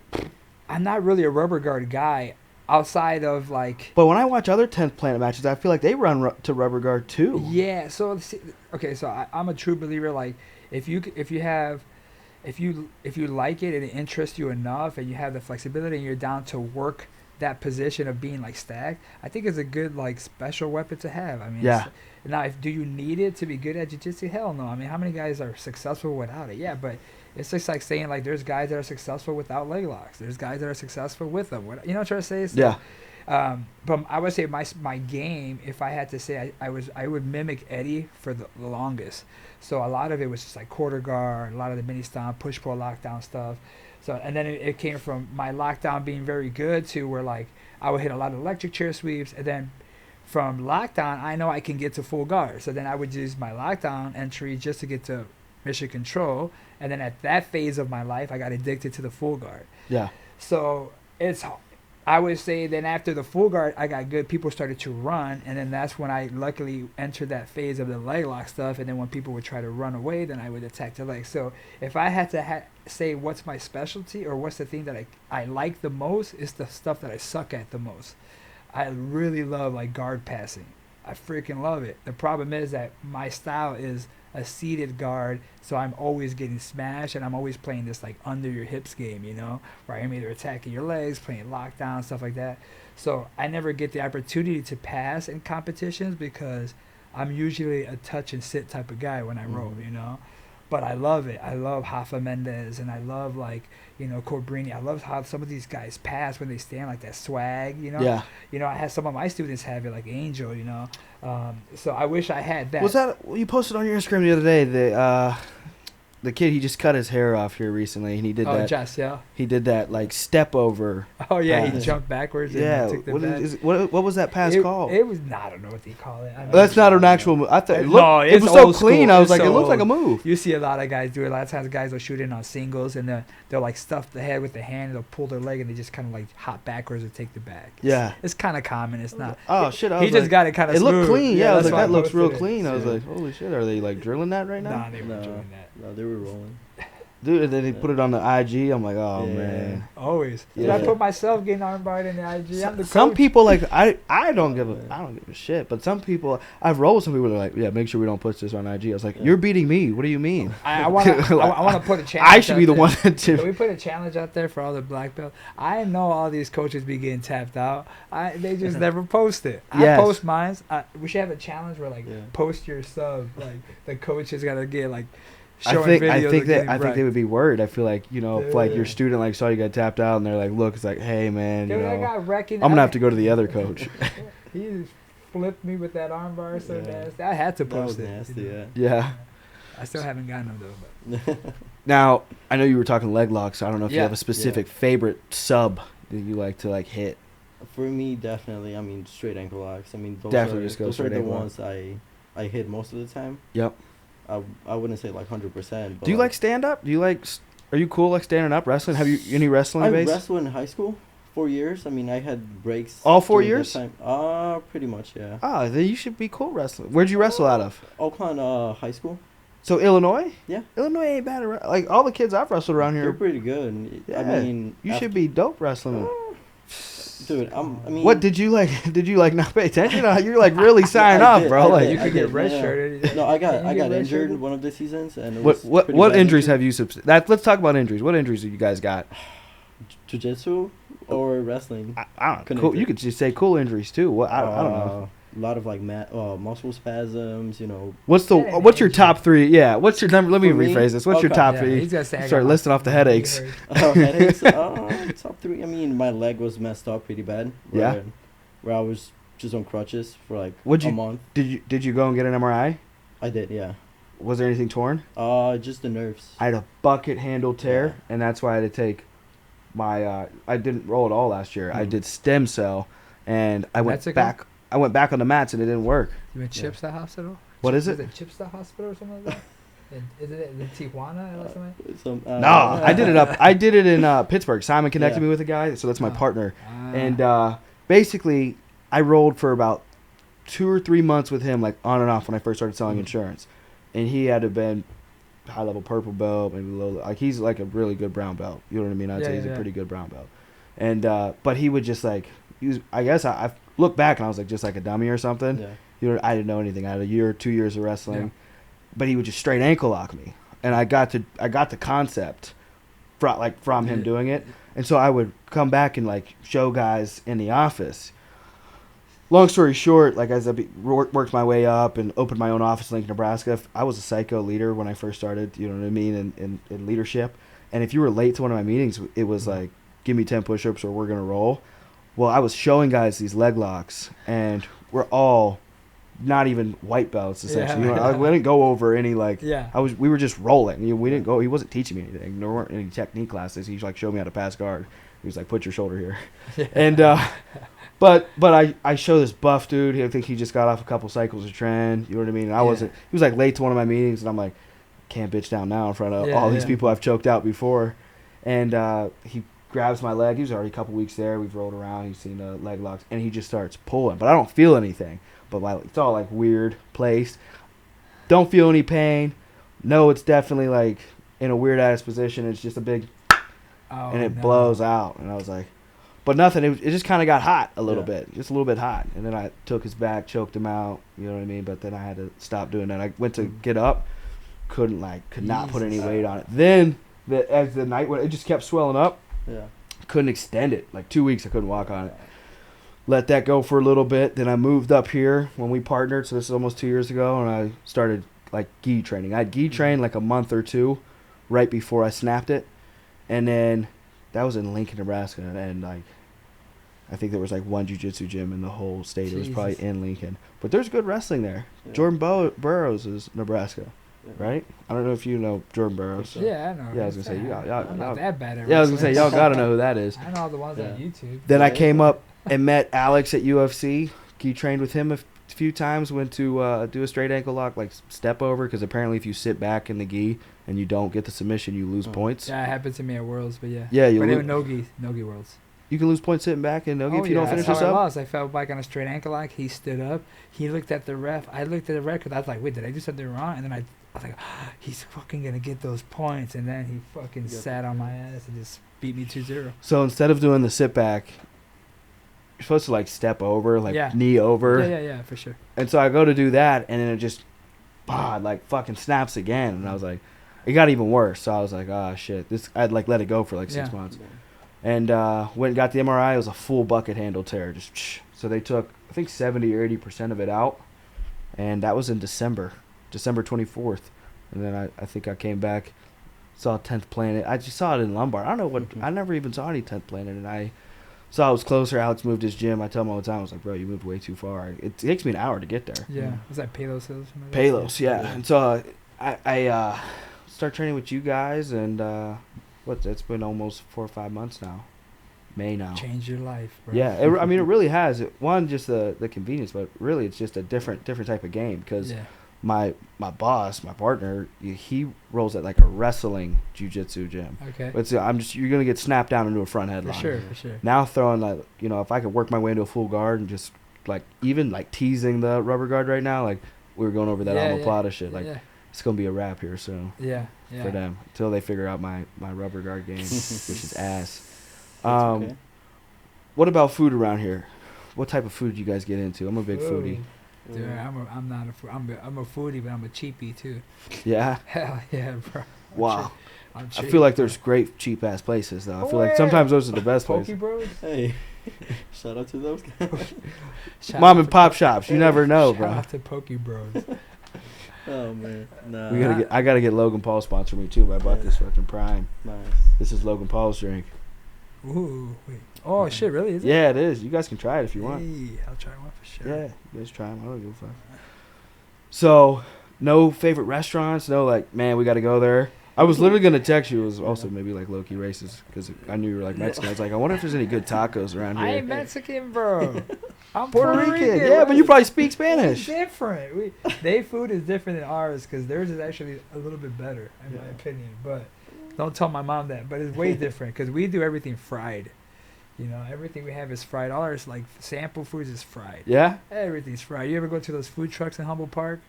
I'm not really a rubber guard guy outside of like. But when I watch other 10th Planet matches, I feel like they run to rubber guard too. Yeah. So okay. So I'm a true believer. Like if you like it and it interests you enough and you have the flexibility and you're down to work that position of being like stacked, I think it's a good like special weapon to have. I mean, Yeah. Now, do you need it to be good at jiu-jitsu? Hell no. I mean, how many guys are successful without it? Yeah, but it's just like saying like there's guys that are successful without leg locks. There's guys that are successful with them. You know what I'm trying to say? So, Yeah. But I would say my game, if I had to say, I would mimic Eddie for the longest. So a lot of it was just like quarter guard, a lot of the mini stomp, push pull lockdown stuff. So and then it came from my lockdown being very good to where like I would hit a lot of electric chair sweeps, and then from lockdown I know I can get to full guard. So then I would use my lockdown entry just to get to mission control, and then at that phase of my life I got addicted to the full guard. Yeah. So I would say then after the full guard, I got good. People started to run, and then that's when I luckily entered that phase of the leg lock stuff. And then when people would try to run away, then I would attack the legs. So if I had to say what's my specialty or what's the thing that I like the most, is the stuff that I suck at the most. I really love like guard passing. I freaking love it. The problem is that my style is a seated guard, so I'm always getting smashed, and I'm always playing this like under your hips game, you know, where I'm either attacking your legs, playing lockdown, stuff like that. So I never get the opportunity to pass in competitions because I'm usually a touch and sit type of guy when I roll, you know. But I love it. I love Rafa Mendez, and I love like, you know, Cobrini. I love how some of these guys pass when they stand, like that swag, you know. Yeah. You know, I had some of my students have it, like Angel, you know. So I wish I had that. Was that you posted on your Instagram the other day? The kid, he just cut his hair off here recently, and he did that. Oh, Jess, yeah. He did that like step over. Oh yeah, pass. he jumped backwards. Yeah. And took the What, back. what was that pass called? It was I don't know what they call it. I That's not an actual move. I thought it, No, it it's was so old clean. school. I was It's like, so it looks like a old. move. You see a lot of guys do it. A lot of times guys will shoot in on singles, and they'll like stuff the head with the hand, and they'll pull their leg, and they just kind of like hop backwards and take the back. It's kind of common. It's not. Oh shit! I He was just like, got it kind of it smooth. looked clean. Yeah, I was that's like, why that looks real posted it. clean. I was Yeah. like, holy shit! Are they like drilling that right now? Nah, they weren't doing that. No, they were rolling. Dude, and then he put it on the IG. I'm like, oh Yeah. man. Always. Did Yeah. I put myself getting armbarred in the IG? I'm the Some coach. people like I don't give a shit, but some people I've rolled with some people that are like, yeah, make sure we don't put this on IG. I was like, you're beating me. What do you mean? I want to put a challenge. I should be the out one there. to. Can we put a challenge out there for all the black belts? I know all these coaches be getting tapped out. They just never post it. Yes. I post mine. We should have a challenge where like Yeah. post your sub. Like the coach is gotta get like I showing think videos. of getting I think they would be worried. I feel like, you know, if like your Yeah. student like saw you got tapped out and they're like, look, it's like, hey man, you Dude, I know, got wrecking. I'm gonna have to go to the other coach. He just flipped me with that armbar so Yeah. nasty. I had to That post was it. nasty, you know. Yeah. I still haven't gotten them though. But. Now I know you were talking leg locks. So I don't know if you Yeah. have a specific favorite sub that you like to like hit. For me, definitely. I mean, straight ankle locks. I mean, Definitely just go those are straight the ankle lock. ones I hit most of the time. Yep. I wouldn't say like 100%. But Do you like stand up? Do you like? Are you cool like standing up wrestling? Have you any wrestling I base? wrestled in high school 4 years. I mean, I had breaks. All 4 during that years? time. Pretty much, yeah. Ah, then you should be cool wrestling. Where'd you wrestle out of? Oakland High School. So Illinois? Yeah. Illinois ain't bad. Like all the kids I've wrestled around They're here. pretty good. Yeah. I mean, You should be dope wrestling. dude. I mean, What did you like? Did you like not pay attention? You're like really signing I up, did, bro. I Like did, You could I get did, red yeah. shirted. No, I got Can you get injured redshirted? one of the seasons, and it was what pretty bad injuries injury. have you let's talk about injuries. What injuries have you guys got? Jiu-jitsu or wrestling? I don't know. Cool. Connected. You could just say cool injuries too. What I don't know. A lot of like muscle spasms, you know. What's That ain't what's your injury. top three? Yeah. What's your number? Let me For me? rephrase this. What's your Okay. top Yeah, three? he's gonna say I Start got listing my- off the headaches. Headaches. Top three. I mean, my leg was messed up pretty bad. Yeah? Where I was just on crutches for like What'd a you- month. Did you go and get an MRI? I did, yeah. Was there anything torn? Just the nerves. I had a bucket handle tear, Yeah. and that's why I had to take my. I didn't roll at all last year. I Mhm. did stem cell, and I went That's okay? back. I went back on the mats, and it didn't work. You in Chips the hospital? What is Is it? it Chips the hospital or something like that? Isn't it in Tijuana or something? No, I did it up. I did it in Pittsburgh. Simon connected Yeah. me with a guy, so that's my Oh. partner. Ah. And basically, I rolled for about 2 or 3 months with him, like on and off when I first started selling Mhm. insurance. And he had to been high level purple belt, maybe low. Like he's like a really good brown belt. You know what I mean? I'd Yeah, say he's yeah. a pretty good brown belt. And but he would just like use. I guess I look back and I was like just like a dummy or something. Yeah. You know, I didn't know anything. I had a year or 2 years of wrestling, Yeah. but he would just straight ankle lock me, and I got the concept from him Yeah. doing it, and so I would come back and like show guys in the office. Long story short, like as I worked my way up and opened my own office in Lincoln, Nebraska, I was a psycho leader when I first started. You know what I mean, in leadership. And if you were late to one of my meetings, it was like, give me 10 push-ups or we're gonna roll. Well, I was showing guys these leg locks, and we're all not even white belts essentially. Yeah. We didn't go over any Yeah. We were just rolling. We didn't go. He wasn't teaching me anything. There weren't any technique classes. He like showed me how to pass guard. He was like, "Put your shoulder here," and but I show this buff dude. I think he just got off a couple cycles of trend. You know what I mean? And I wasn't. He was like late to one of my meetings, and I'm like, can't bitch down now in front of all these people I've choked out before. And he grabs my leg. He was already a couple weeks there. We've rolled around. He's seen the leg locks, and he just starts pulling. But I don't feel anything. But it's all like weird placed. Don't feel any pain. No, it's definitely like in a weird ass position. It's just a big, and it blows out. And I was like, but nothing. It just kind of got hot a little bit, just a little bit hot. And then I took his back, choked him out. You know what I mean? But then I had to stop doing that. I went to get up, could not put any weight on it. Then as the night went, it just kept swelling up. Yeah. Couldn't extend it. Like 2 weeks, I couldn't walk on it. Let that go for a little bit. Then I moved up here when we partnered. So this is almost 2 years ago, and I started like gi training. I gi trained like a month or two right before I snapped it, and then that was in Lincoln, Nebraska, and like I think there was like one jiu-jitsu gym in the whole state. It was probably in Lincoln, but there's good wrestling there. Yeah. Jordan Burroughs is Nebraska, right? I don't know if you know Jordan Burroughs. Yeah, I know. Yeah, I was gonna say y'all. I'm not that bad at Yeah, I was gonna wrestling. say y'all gotta know who that is. I know all the ones on YouTube. Then I came up and met Alex at UFC. He trained with him a few times. Went to do a straight ankle lock, like step over, because apparently if you sit back in the gi and you don't get the submission, you lose points. Yeah, it happened to me at Worlds, but yeah. Yeah, but even no-gi Worlds. You can lose points sitting back in no-gi if you don't finish that's this how up. I lost. I fell back on a straight ankle lock. He stood up. He looked at the ref. I looked at the ref because I was like, wait, did I do something wrong? And then I was like, he's fucking going to get those points. And then he fucking sat on my ass and just beat me 2-0. So instead of doing the sit back, you're supposed to like step over, like knee over. Yeah, for sure. And so I go to do that, and then it just, like fucking snaps again. And I was like, it got even worse. So I was like, oh shit, I'd like let it go for like 6 months. And went and got the MRI. It was a full bucket handle tear. So they took, I think, 70 or 80% of it out. And that was in December 24th. And then I think I came back, saw 10th Planet. I just saw it in lumbar. I don't know what, I never even saw any 10th Planet. And I saw it was closer. Alex moved his gym. I tell him all the time, I was like, bro, you moved way too far. It takes me an hour to get there. Yeah. Was that Palos Hills? Palos, yeah. And so I start training with you guys, and it's been almost 4 or 5 months now. May now. Changed your life, bro. Yeah, I mean, it really has. One, just the convenience, but really it's just a different type of game, because my boss, my partner, he rolls at like a wrestling jiu-jitsu gym. Okay. But you're going to get snapped down into a front headlock. For sure. Now throwing like, if I could work my way into a full guard and just like even like teasing the rubber guard right now, like we were going over that omoplata shit, like it's going to be a wrap here soon. Yeah. For them until they figure out my rubber guard game, which is ass. Okay. What about food around here? What type of food do you guys get into? I'm a big foodie. Dude, I'm not I'm a foodie, but I'm a cheapie too. Yeah. Hell yeah, bro. Wow. I feel like there's great cheap ass places though. I feel like sometimes those are the best places. Bros. Hey, shout out to those guys. Mom and pop shops. You never know, bro. Shout out to Poke Bros. Oh man, nah. I gotta get Logan Paul sponsor me too. But I bought this fucking Prime. Nice. This is Logan Paul's drink. Ooh, wait. Oh shit, really? Is it? Yeah, it is. You guys can try it if you want. Hey, I'll try one for sure. Yeah, you guys try them. I don't give a fuck. So, no favorite restaurants? No, like, man, we got to go there. I was literally going to text you. It was also maybe like low-key racist because I knew you were like Mexican. I was like, I wonder if there's any good tacos around here. I ain't Mexican, bro. I'm Puerto Rican. Yeah, but you probably speak Spanish. We're different. Their food is different than ours because theirs is actually a little bit better, in my opinion. But don't tell my mom that. But it's way different because we do everything fried. Everything we have is fried. All our like sample foods is fried. Yeah? Everything's fried. You ever go to those food trucks in Humboldt Park?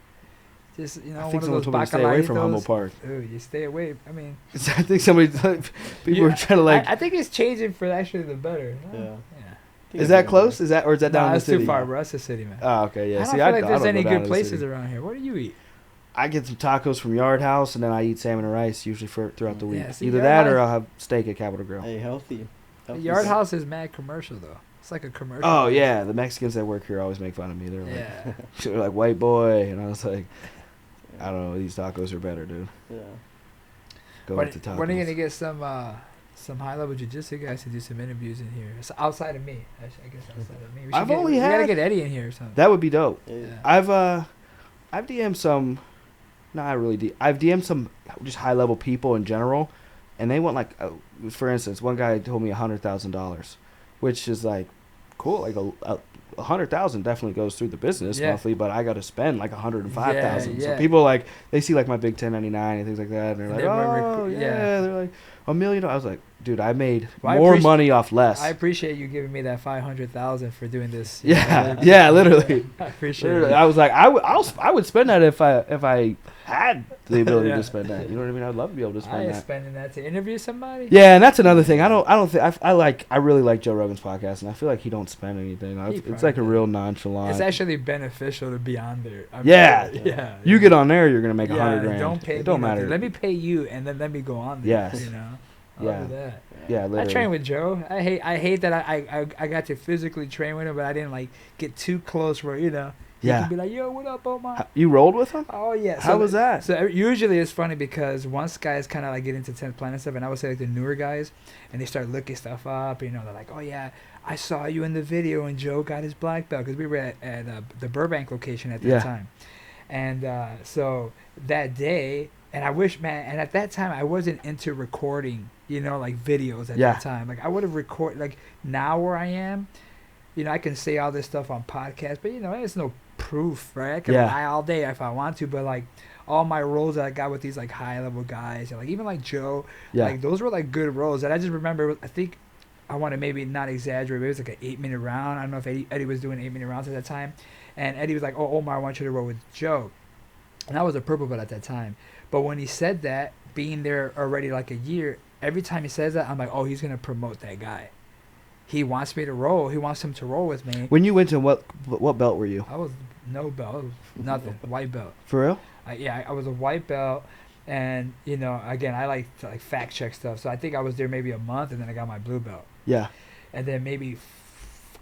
Just, I think someone told me to stay away from Humboldt Park. Dude, you stay away. I mean, I think people were trying to like. I think it's changing for actually the better. Yeah. Is that close? Is that down in the city? That's too far, bro. That's the city, man. Oh, okay, yeah. I don't feel like there's any good places around here. What do you eat? I get some tacos from Yard House, and then I eat salmon and rice usually throughout the week. Yeah, see, either that or I'll have steak at Capitol Grill. Hey, healthy. Yard House is mad commercial though. It's like a commercial. Oh yeah, the Mexicans that work here always make fun of me. They're like white boy, and I was like, I don't know, these tacos are better, dude. Yeah. Go with the tacos. When are you gonna get some some high level jiu-jitsu guys to do some interviews in here. It's outside of me. I guess outside of me. We I've only we gotta had- get Eddie in here or something. That would be dope. Yeah. I've DM'd some. Not really. I've DM'd some just high level people in general, and they want like, for instance, one guy told me $100,000, which is like cool. Like a 100,000 definitely goes through the business Yeah. monthly, but I got to spend like 105,000. Yeah, So yeah. people like they see like my big 1099 and things like that, and they're like, They want oh yeah. yeah, they're like $1 million. I was like, dude, I made Well, I more appreciate- money off less. I appreciate you giving me that 500,000 for doing this. Yeah, yeah, literally. I appreciate Literally, it. I was like, I would spend that if I had the ability Yeah. to spend that. You know what I mean? I'd love to be able to I spend ain't that. spending that to interview somebody. Yeah, and that's another thing. I don't think I really like Joe Rogan's podcast, and I feel like he don't spend anything. He It's like a probably real does. nonchalant. It's actually beneficial to be on there. I mean, Yeah. yeah. You get on there, you're gonna make yeah, $100,000. Don't pay It me don't nothing. matter. Let me pay you, and then let me go on there. Yes. You know. I Yeah. love that. Yeah, I literally. train with Joe. I hate that I got to physically train with him, but I didn't like get too close where he Yeah. can be like, yo, what up, Omar? You rolled with him? Oh yeah. How was that? So usually it's funny because once guys kind of like get into 10th Planet stuff, and I would say like the newer guys, and they start looking stuff up, they're like, oh yeah, I saw you in the video and Joe got his black belt, because we were at the Burbank location at that Yeah. time. And so that day, and I wish, man, and at that time I wasn't into recording, like videos at Yeah. that time. Like I would have recorded, like now where I am, I can say all this stuff on podcasts, but there's no proof, right? I can Yeah. lie all day if I want to, but like all my roles that I got with these like high level guys, and like even like Joe, Yeah. like those were like good roles. And I just remember, I think I want to maybe not exaggerate, but it was like an 8-minute round. I don't know if Eddie was doing 8-minute rounds at that time, and Eddie was like, "Oh, Omar, I want you to roll with Joe," and I was a purple belt at that time. But when he said that, being there already like a year, every time he says that, I'm like, "Oh, he's gonna promote that guy. He wants me to roll. He wants him to roll with me." When you went to what belt were you? I was no belt, I was nothing, white belt. For real? I was a white belt, and again, I like to like fact check stuff. So I think I was there maybe a month, and then I got my blue belt, Yeah. and then maybe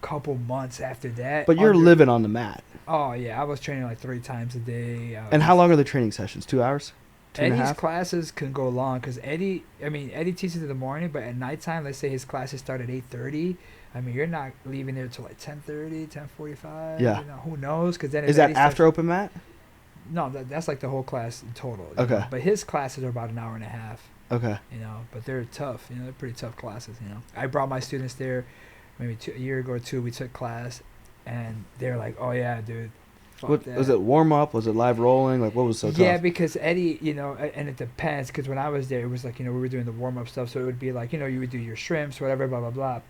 couple months after that. But you're under- living on the mat. Oh yeah, I was training like 3 times a day. And how long are the training sessions? 2 hours? 2.5? Eddie's classes can go long because Eddie teaches in the morning, but at nighttime, let's say his classes start at 8:30. I mean, you're not leaving there till like 10:30, 10:45. Yeah. Who knows? Because then Is if that Eddie starts- after open mat? No, that's like the whole class in total. you Okay. know. But his classes are about an hour and a half. Okay. But they're tough. They're pretty tough classes. I brought my students there, maybe a year ago or two. We took class, and they're like, "Oh yeah, dude." Fuck What that. was it? Warm up? Was it live rolling? Like what was so tough? Yeah, because Eddie, and it depends. Because when I was there, it was like we were doing the warm up stuff, so it would be like you would do your shrimps, whatever, blah blah blah.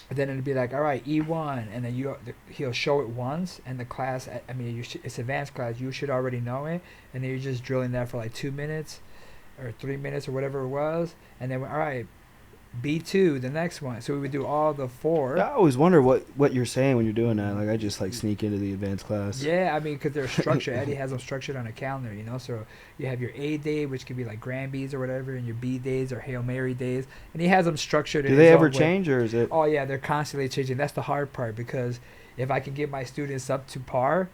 But then it'd be like, all right, E1, and then he'll show it once, and the class, it's advanced class, you should already know it, and then you're just drilling that for like 2 minutes, or 3 minutes, or whatever it was, and then all right, B2, the next one. So we would do all the 4. I always wonder what you're saying when you're doing that. Like I just like sneak into the advanced class. Yeah, because they're structured. Eddie has them structured on a calendar, So you have your A day, which could be like Granby's or whatever, and your B days or Hail Mary days, and he has them structured. Do in they his ever own way. change or is it? Oh yeah, they're constantly changing. That's the hard part, because if I can get my students up to par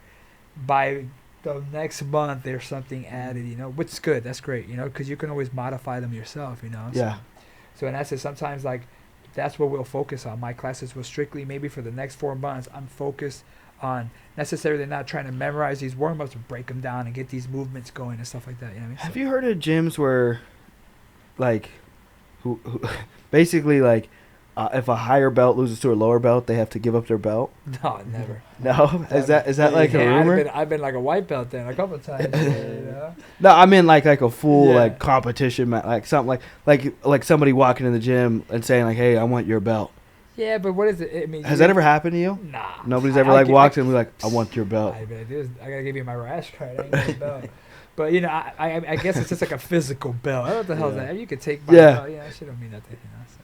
by the next month, there's something added, which is good. That's great, because you can always modify them yourself, Yeah. So in essence, sometimes like that's what we'll focus on. My classes will strictly, maybe for the next 4 months, I'm focused on necessarily not trying to memorize these warm-ups, but break them down and get these movements going and stuff like that. You know what I mean? Have you heard of gyms where, like, who basically like, if a higher belt loses to a lower belt, they have to give up their belt? No, never. No, is that like a Yeah, rumor? I've been like a white belt then a couple of times. No, I mean like a full Yeah. like competition, like something like somebody walking in the gym and saying like, "Hey, I want your belt." Yeah, but what is it? I mean, Has that ever happened to you? Nah. Nobody's ever like walked in and be like, "I want your belt." I gotta give you my rash card. I ain't got a belt. But I guess it's just like a physical belt. I don't know what the hell is that. You could take my belt. Yeah, that shit don't mean nothing. So.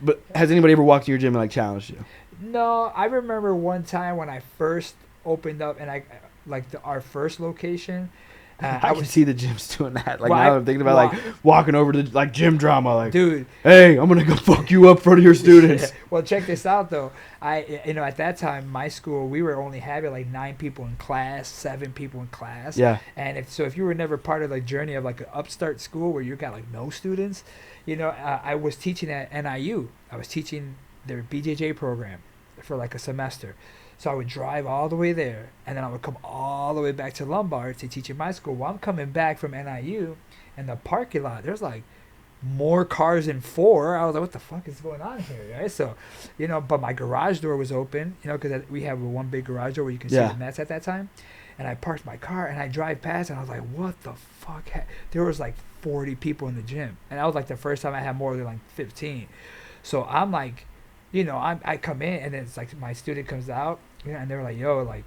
But has anybody ever walked in your gym and like challenged you? No, I remember one time when I first opened up, and our first location, I can see the gyms doing that. Like Well, now I'm thinking about like walking over to like gym drama. Like, dude, hey, I'm gonna go fuck you up in front of your students. Yeah. Well, check this out though. At that time, my school, we were only having like 9 people in class, 7 people in class. Yeah. And if you were never part of the journey of like an upstart school where you got like no students, I was teaching at NIU. I was teaching their BJJ program for like a semester. So I would drive all the way there, and then I would come all the way back to Lombard to teach at my school. Well, I'm coming back from NIU, and the parking lot, there's like more cars than 4. I was like, what the fuck is going on here, right? So, but my garage door was open, because we have one big garage door where you can see the nets at that time. And I parked my car, and I drive past, and I was like, what the fuck? There was like 40 people in the gym. And that was like the first time I had more than like 15. So I'm like, I come in, and then it's like my student comes out, and they're like, yo, like,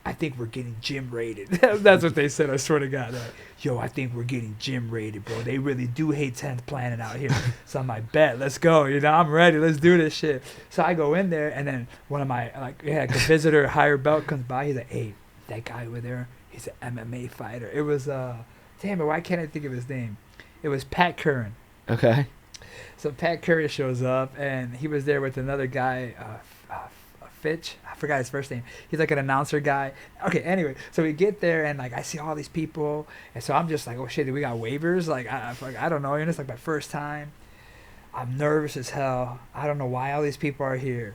I think we're getting gym rated. That's what they said, I swear to God. They're like, yo, I think we're getting gym rated, bro. They really do hate 10th Planet out here. So I'm like, bet, let's go. I'm ready. Let's do this shit. So I go in there, and then one of my, like a visitor, higher belt comes by. He's like, hey, that guy over there, he's an MMA fighter. It was, damn it, why can't I think of his name? It was Pat Curran. Okay. So Pat Curran shows up, and he was there with another guy, Fitch. I forgot his first name. He's like an announcer guy. Okay, anyway, so we get there, and like I see all these people, and so I'm just like, oh shit, do we got waivers? Like I don't know, it's like my first time. I'm nervous as hell. I don't know why all these people are here.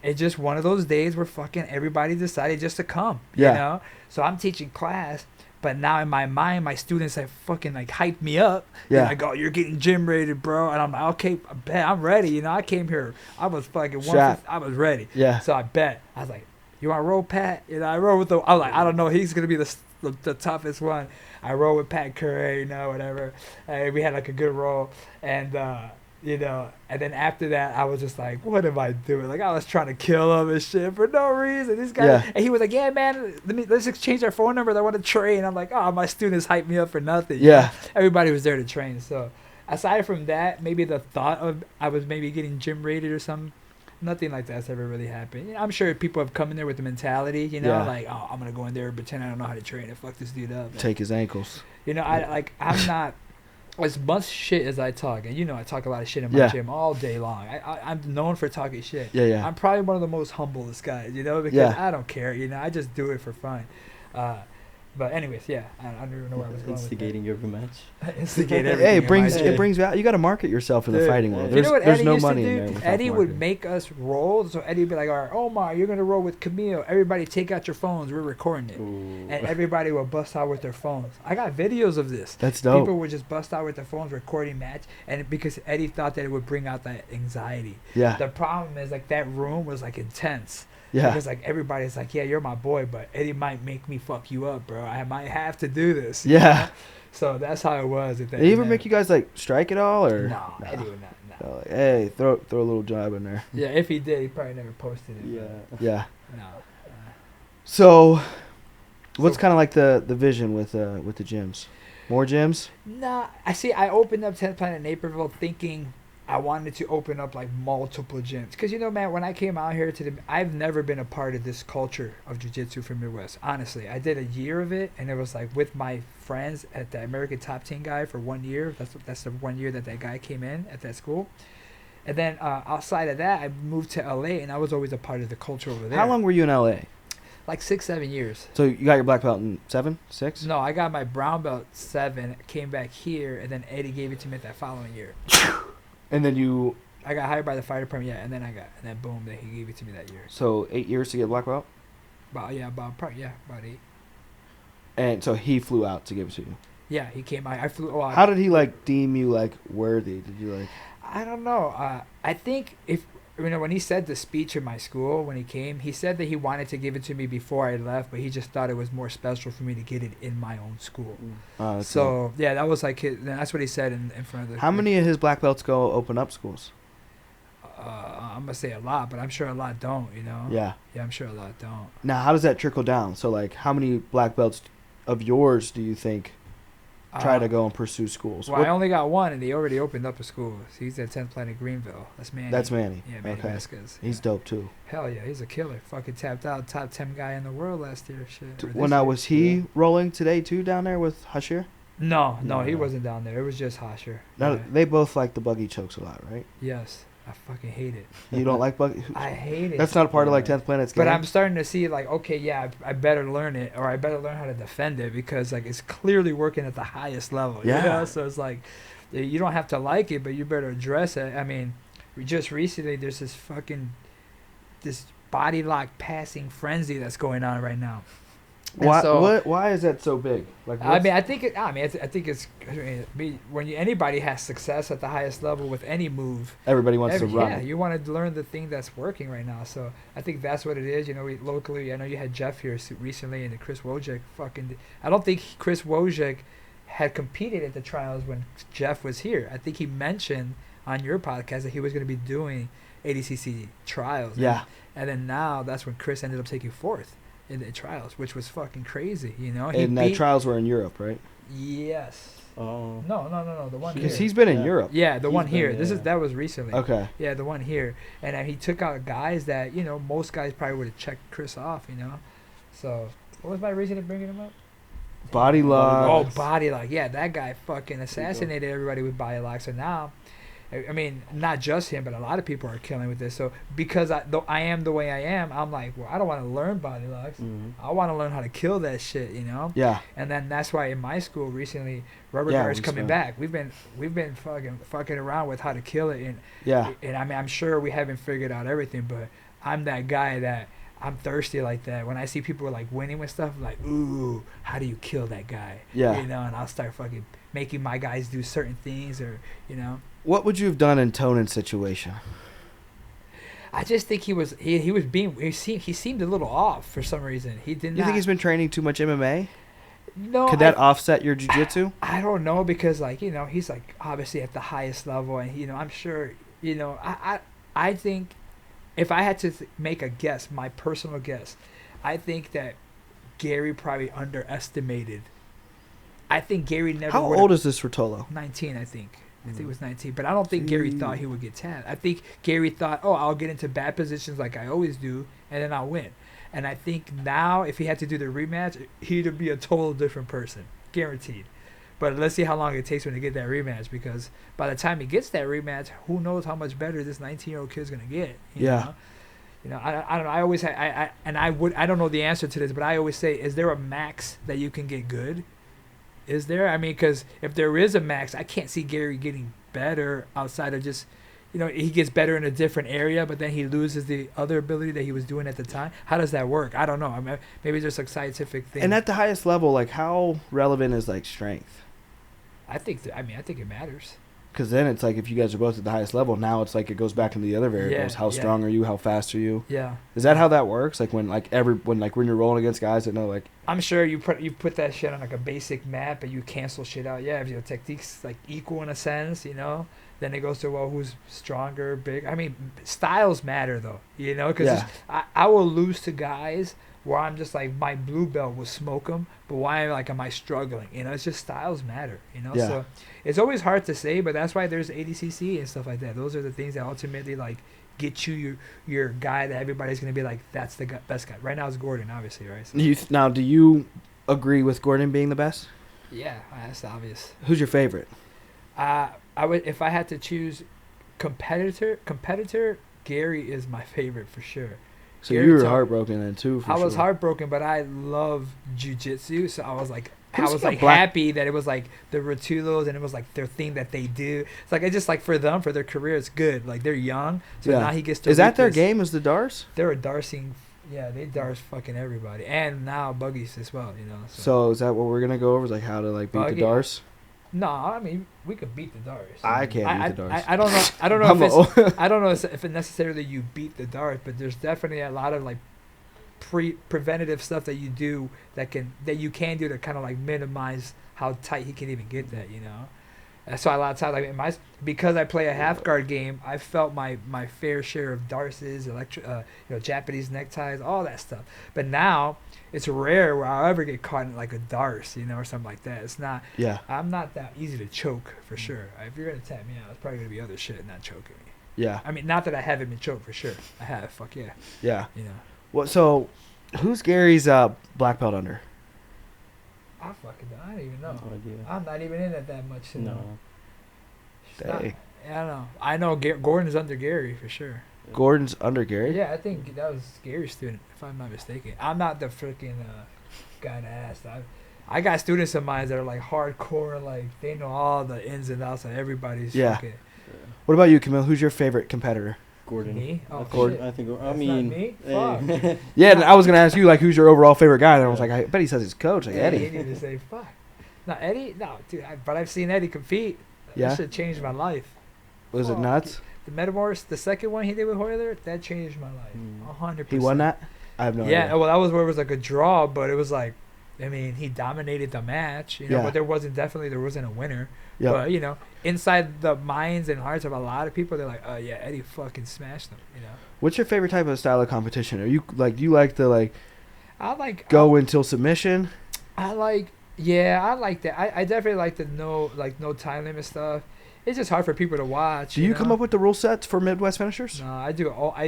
It's just one of those days where fucking everybody decided just to come. Yeah. So I'm teaching class, but now in my mind, my students have fucking like hyped me up. Yeah. They're like, oh, you're getting gym rated, bro. And I'm like, okay, I bet I'm ready. I came here. I was fucking I was ready. Yeah. So I bet. I was like, you want to roll, Pat? I roll with I was like, I don't know. He's going to be the toughest one. I roll with Pat Curry, whatever. And we had like a good roll. And, and then after that, I was just like, what am I doing? Like, I was trying to kill him and shit for no reason. This guy, and he was like, yeah, man, let's exchange our phone numbers. I want to train. I'm like, oh, my students hyped me up for nothing. Yeah. Everybody was there to train. So aside from that, maybe the thought of I was maybe getting gym rated or something, nothing like that's ever really happened. I'm sure people have come in there with the mentality, like, oh, I'm going to go in there and pretend I don't know how to train and fuck this dude up. Take his ankles. I'm not... As much shit as I talk, and I talk a lot of shit in my gym all day long. I'm known for talking shit. Yeah. I'm probably one of the most humblest guys, because I don't care, I just do it for fun. But anyways, I don't even know where I was going. Instigating your rematch. Instigate everything. Hey, it brings value. You got to market yourself in the fighting world. There's no money in there. Eddie would make us roll, so Eddie would be like, all right, Omar, you're gonna roll with Camille. Everybody, take out your phones. We're recording it, and everybody would bust out with their phones. I got videos of this. That's dope. People would just bust out with their phones, recording match, and because Eddie thought that it would bring out that anxiety. Yeah. The problem is like that room was like intense. Yeah. Because like everybody's like, yeah, you're my boy, but Eddie might make me fuck you up, bro. I might have to do this. Yeah. So that's how it was. Did he ever make you guys like strike at all, or? No, Eddie would not. No. So, like, hey, throw a little jab in there. Yeah, if he did, he probably never posted it. Yeah. No. So, what's kind of like the vision with the gyms? More gyms? Nah, I opened up 10th Planet Naperville thinking I wanted to open up like multiple gyms. Because, man, when I came out here I've never been a part of this culture of jiu-jitsu from Midwest. Honestly, I did a year of it, and it was like with my friends at the American Top Team guy for 1 year. That's the 1 year that guy came in at that school. And then outside of that, I moved to LA, and I was always a part of the culture over there. How long were you in LA? Like 6-7 years. So you got your black belt in 7, 6? No, I got my brown belt 7, came back here, and then Eddie gave it to me that following year. And then I got hired by the fire department, and then boom, then he gave it to me that year. So 8 years to get black belt? About 8. And so he flew out to give it to you? Yeah, he came. I flew. How did he like deem you like worthy? Did you like? I don't know. I think when he said the speech in my school when he came, he said that he wanted to give it to me before I left, but he just thought it was more special for me to get it in my own school. So cool. Yeah, that was like that's what he said in front of the. How many of his black belts go open up schools? I'm gonna say a lot, but I'm sure a lot don't. Yeah. Yeah, I'm sure a lot don't. Now, how does that trickle down? So, like, how many black belts of yours do you think try to go and pursue schools? Well, I only got one, and they already opened up a school. So he's at 10th Planet Greenville. That's Manny. That's Manny. Yeah, Manny Vasquez. He's dope too. Hell yeah, he's a killer. Fucking tapped out, top 10 guy in the world last year. Shit. Well, now was he rolling today too down there with Hashir? No, No. he wasn't down there. It was just Hasher. No, Yeah. they both like the buggy chokes a lot, right? Yes, I fucking hate it. You don't like buggy? I hate it. That's not a part of like 10th Planet's game. But I'm starting to see like, okay, yeah, I better learn it, or I better learn how to defend it, because like it's clearly working at the highest level. Yeah. You know? So it's like, you don't have to like it, but you better address it. I mean, just recently there's this body lock passing frenzy that's going on right now. And Why? so- Why is that so big? Like, I mean, I think it's when anybody has success at the highest level with any move. everybody wants to run. Yeah, you want to learn the thing that's working right now. So I think that's what it is. You know, locally, I know you had Jeff here recently, and Chris Wojcik I don't think Chris Wojcik had competed at the trials when Jeff was here. I think he mentioned on your podcast that he was going to be doing ADCC trials. Yeah. And then now that's when Chris ended up taking fourth in the trials, which was fucking crazy. You know, And the trials were in Europe, right? Yes. Oh. No. The one Because here. he's been in Yeah. Europe. Yeah, the He's one here. been, yeah. That was recently. Okay. Yeah, the one here, and he took out guys that most guys probably would have checked Chris off. So what was my reason of bringing him up? Body lock. Oh, body lock. Yeah, that guy fucking assassinated everybody with body lock. So now, I mean, not just him, but a lot of people are killing with this. So because I am the way I am, I'm like, well, I don't want to learn body locks. Mm-hmm. I want to learn how to kill that shit. Yeah. And then that's why in my school recently, rubber Yeah, guard's we coming saw. back. We've been fucking around with how to kill it, and Yeah. I mean, I'm sure we haven't figured out everything, but I'm that guy that I'm thirsty like that. When I see people like winning with stuff, I'm like, ooh, how do you kill that guy? Yeah. And I'll start fucking making my guys do certain things, or What would you have done in Tonan's situation? I just think he seemed a little off for some reason. He did not. You think he's been training too much MMA? No. Could that offset your jiu-jitsu? I don't know, because he's like obviously at the highest level, and I'm sure I think if I had to make a guess, my personal guess, I think that Gary probably underestimated. I think Gary never. How old is this Rotolo? 19, I think. I think it was 19, but I don't think Gary thought he would get tapped. I think Gary thought, oh, I'll get into bad positions like I always do, and then I'll win. And I think now, if he had to do the rematch, he'd be a total different person, guaranteed. But let's see how long it takes for him to get that rematch, because by the time he gets that rematch, who knows how much better this 19-year-old kid's gonna get? You know? I don't know. I always I don't know the answer to this, but I always say, is there a max that you can get good? Is there? I mean, because if there is a max, I can't see Gary getting better outside of just, he gets better in a different area, but then he loses the other ability that he was doing at the time. How does that work? I don't know. I mean, maybe there's like scientific thing. And at the highest level, like, how relevant is like strength? I think it matters. Because then it's like, if you guys are both at the highest level, now it's like it goes back into the other variables. Yeah, How yeah. strong are you? How fast are you? Yeah. Is that how that works? Like when you're rolling against guys that know, like, I'm sure you put that shit on like a basic map and you cancel shit out. Yeah, if your techniques like equal in a sense, then it goes to, well, who's stronger, big. I mean, styles matter though, because Yeah. I will lose to guys where I'm just like, my blue belt will smoke them, but why am I struggling? It's just styles matter, Yeah. So it's always hard to say, but that's why there's ADCC and stuff like that. Those are the things that ultimately like get you your guy that everybody's gonna be like, that's the best guy. Right now it's Gordon, obviously, right? So, now, do you agree with Gordon being the best? yeah, that's obvious. Who's your favorite? I would, if I had to choose competitor, Gary is my favorite for sure. So Gary you were told- heartbroken then too. For I was sure. heartbroken, but I love jiu-jitsu, so I was like, Who's I was the like black- happy that it was like the Rotulos and it was like their thing that they do. It's like, it's just like for them, for their career, it's good. Like they're young, so Yeah. now he gets to. Is that reap their this- game? Is the Dars? They're a darsing. Yeah, they dars fucking everybody, and now buggies as well. So is that what we're gonna go over? Is like how to like beat Buggy. the Dars? No, I mean we could beat the dars. I can't beat the Dars. I don't know. I don't know I'm if it's. I don't know if it necessarily you beat the dart, but there's definitely a lot of like preventative stuff that you do that you can do to kind of like minimize how tight he can even get that. So a lot of times, like because I play a half guard game, I felt my fair share of darces, Japanese neckties, all that stuff. But now it's rare where I'll ever get caught in like a darce, or something like that. It's not. Yeah. I'm not that easy to choke for sure. If you're gonna tap me out, it's probably gonna be other shit, not choking me. Yeah. I mean, not that I haven't been choked for sure. I have. Fuck yeah. Yeah. Well, so who's Gary's black belt under? I fucking don't. I don't even know. No idea. I'm not even in it that much. No. Dang. I don't know. I know Gordon's under Gary for sure. Gordon's under Gary? Yeah, I think that was Gary's student, if I'm not mistaken. I'm not the freaking guy to ask. I got students of mine that are like hardcore, like they know all the ins and outs of everybody's. Yeah. Fucking. What about you, Camille? Who's your favorite competitor? Gordon. Me? Oh, Gordon. I think. I That's mean. not me? Hey. Fuck. Yeah, and I was gonna ask you like who's your overall favorite guy, and I was like, I bet he says his coach, like He Eddie. needed to say fuck. No, Eddie? No, dude. But I've seen Eddie compete. Yeah? That shit changed my life. Was it Fuck. nuts? The Metamorph, the second one he did with Hoyler, that changed my life. 100%. He won that? I have no Yeah, idea. well, that was where it was like a draw, but it was like, I mean, he dominated the match, Yeah. but there wasn't a winner. Yep. But, inside the minds and hearts of a lot of people, they're like, oh, yeah, Eddie fucking smashed him, What's your favorite type of style of competition? Are you like, do you like to go until submission? I like that. I definitely like the no time limit stuff. It's just hard for people to watch. Do you come up with the rule sets for Midwest finishers? No, I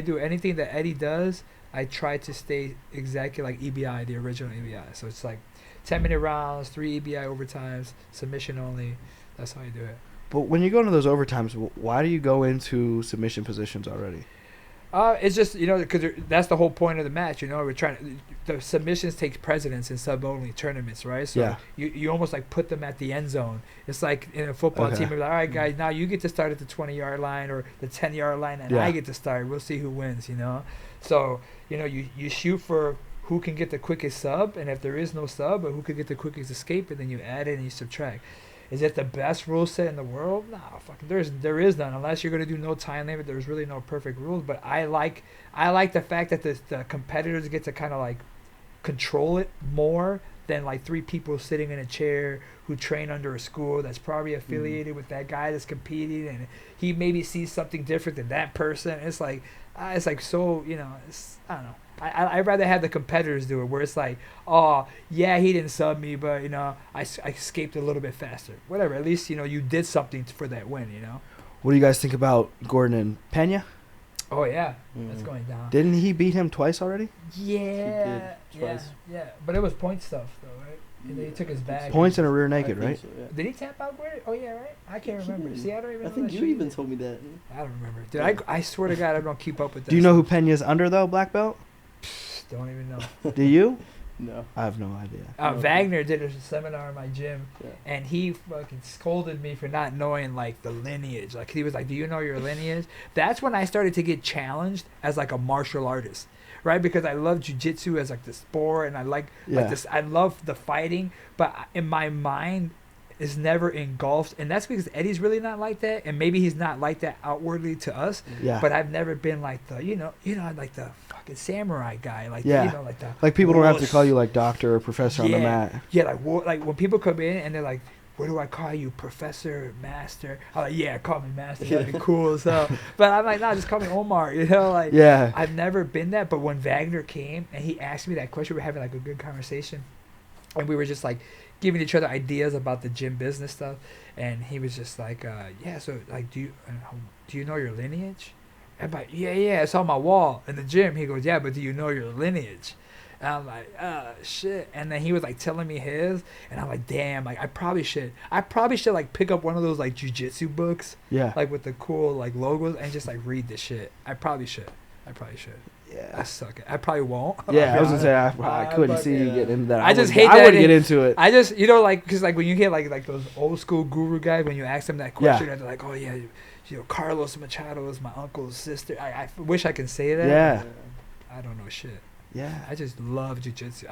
do anything that Eddie does. I try to stay exactly like EBI, the original EBI. So it's like 10-minute rounds, 3 EBI overtimes, submission only. That's how I do it. But when you go into those overtimes, why do you go into submission positions already? It's just because that's the whole point of the match. We're trying the submissions take precedence in sub only tournaments, right? So Yeah. you almost like put them at the end zone. It's like in a football Okay. team, you're like, all right, guys, now you get to start at the 20-yard line or the 10-yard line, and Yeah. I get to start. We'll see who wins. So you shoot for who can get the quickest sub, and if there is no sub, or who could get the quickest escape, and then you add it and you subtract. Is it the best rule set in the world? No, fucking there is none. Unless you're gonna do no time limit, there's really no perfect rules. But I like the fact that the competitors get to kind of like control it more than like 3 people sitting in a chair who train under a school that's probably affiliated with that guy that's competing, and he maybe sees something different than that person. It's like so I don't know. I'd rather have the competitors do it, where it's like, oh yeah, he didn't sub me, but I escaped a little bit faster. Whatever. At least you did something for that win. What do you guys think about Gordon and Pena? Oh yeah, that's going down. Didn't he beat him twice already? Yeah, He did twice. yeah. But it was point stuff though, right? And then he took his bag. Points and a rear naked, I think right? so, yeah. Did he tap out Gordon? Oh yeah, right. I can't remember. did. See, I don't even. I know think that you shit. even told me that. I don't remember, dude. I swear to God, I don't keep up with that. Do you know who Pena's under though, black belt? Don't even know. Do you? No. I have no idea. Okay. Wagner did a seminar in my gym, Yeah. and he fucking scolded me for not knowing like the lineage. Like he was like, "Do you know your lineage?" That's when I started to get challenged as like a martial artist, right? Because I love jiu-jitsu as like the sport, and I like this. I love the fighting, but in my mind, is never engulfed, and that's because Eddie's really not like that, and maybe he's not like that outwardly to us. Yeah. But I've never been like the like the fucking samurai guy, like Yeah. like the Like people don't have to whoosh. call you like doctor or professor on the mat. Yeah, like when people come in and they're like, "What do I call you, professor, master?" I'm like, "Yeah, call me master. That'd be cool as hell." But I'm like, "No, just call me Omar." Like Yeah. I've never been that. But when Wagner came and he asked me that question, we were having like a good conversation, and we were just like giving each other ideas about the gym business stuff, and he was just like, "Yeah, so like, do you know your lineage?" And I'm like, yeah, it's on my wall in the gym. He goes, "Yeah, but do you know your lineage?" And I'm like, shit. And then he was like telling me his, and I'm like, damn, like I probably should like pick up one of those like jiu-jitsu books, Yeah. like with the cool like logos, and just like read the shit. I probably should. I Yeah. suck it. I probably won't. Yeah, I was gonna say I couldn't but see you yeah. getting into that. I just wouldn't- hate I that wouldn't it- get into it. I just, like, because, like, when you get, like those old school guru guys, when you ask them that question, and they're like, oh, yeah, Carlos Machado is my uncle's sister. I wish I could say that. Yeah. I don't know shit. Yeah. I just love jiu-jitsu.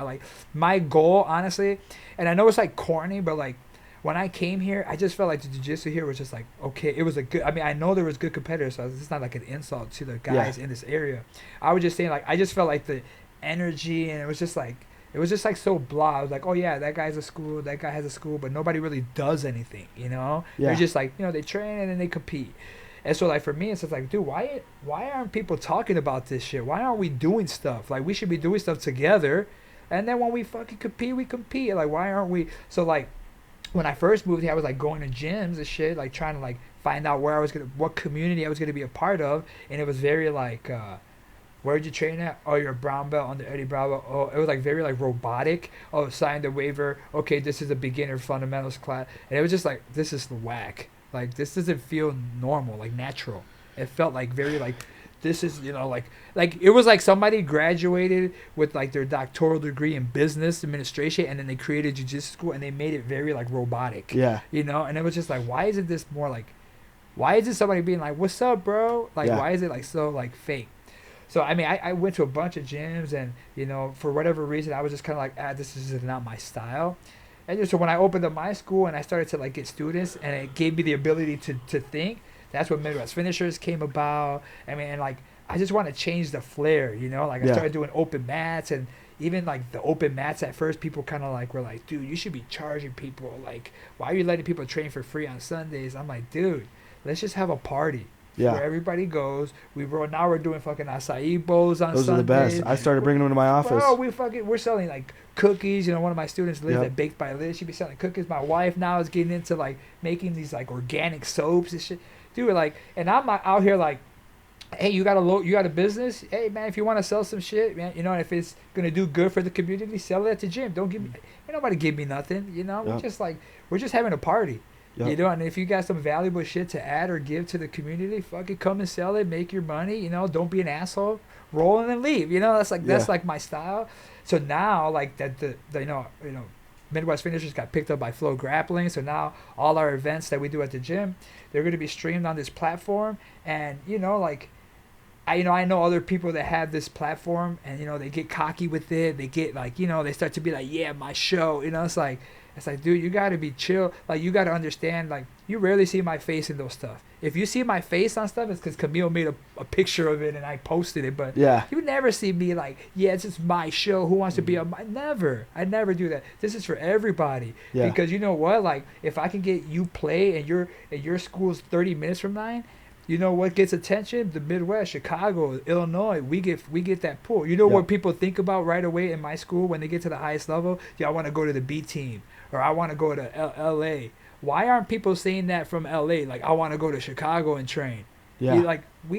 My goal, honestly, and I know it's, like, corny, but, like, when I came here, I just felt like the jiu-jitsu here was just, like, okay. It was a good, I mean, I know there was good competitors, so it's not, like, an insult to the guys in this area. I was just saying, like, I just felt like the energy, and it was just, like, It was just like so blah. I was like, oh yeah, that guy's a school, that guy has a school, but nobody really does anything, you know? Yeah. They're just like, you know, they train and then they compete. And so like for me, it's just like, dude, why aren't people talking about this shit? Why aren't we doing stuff? Like we should be doing stuff together. And then when we fucking compete, we compete. Like why aren't we? So like when I first moved here, I was like going to gyms and shit, like trying to like find out what community I was gonna be a part of, and it was very like, where'd you train at? Oh, you're a brown belt under Eddie Bravo. Oh, it was like very like robotic. Oh, sign the waiver. Okay, this is a beginner fundamentals class, and it was just like this is whack. Like this doesn't feel normal, like natural. It felt like very like this is, you know, like it was like somebody graduated with like their doctoral degree in business administration, and then they created jiu-jitsu school and they made it very like robotic. Yeah. You know, and it was just like, why isn't this more like, why is it somebody being like, what's up, bro? Like, Yeah. why is it like so like fake? So I mean, I went to a bunch of gyms, and you know, for whatever reason, I was just kind of like, this is not my style. And just, so when I opened up my school and I started to like get students, and it gave me the ability to think. That's what Midwest Finishers came about. I mean, and like I just want to change the flair, you know. Like I Yeah. started doing open mats, and even like the open mats at first, people kind of like were like, dude, you should be charging people. Like, why are you letting people train for free on Sundays? I'm like, dude, let's just have a party. Yeah. Where everybody goes. Now we're doing fucking acai bowls on Those Sundays. are the best. I started bringing them to my office. Bro, we're selling like cookies. You know, one of my students lives Yep. at Baked by Liz. She be selling cookies. My wife now is getting into like making these like organic soaps and shit. Dude, like, and I'm out here like, hey, you got a business? Hey man, if you want to sell some shit, man, you know, if it's gonna do good for the community, sell it at the gym. Don't give me, ain't nobody give me nothing. You know, Yep. we're just having a party. Yep. You know, and if you got some valuable shit to add or give to the community, fucking come and sell it, make your money. You know, don't be an asshole. Roll in and leave. You know, that's like my style. So now, like that, the you know, Midwest Finishers got picked up by Flow Grappling. So now all our events that we do at the gym, they're going to be streamed on this platform. And you know, like I know other people that have this platform, and you know, they get cocky with it. They get like, you know, they start to be like, yeah, my show. You know, it's like, dude, you got to be chill. Like, you got to understand, like, you rarely see my face in those stuff. If you see my face on stuff, it's because Camille made a picture of it and I posted it. But Yeah. you never see me like, yeah, it's just my show. Who wants to be on my... I never do that. This is for everybody. Yeah. Because you know what? Like, if I can get you play and your school's 30 minutes from mine, you know what gets attention? The Midwest, Chicago, Illinois. We get that pull. You know Yep. what people think about right away in my school when they get to the highest level? Yeah, I want to go to the B team, or I want to go to L.A. Why aren't people saying that from L.A.? Like, I want to go to Chicago and train. Yeah.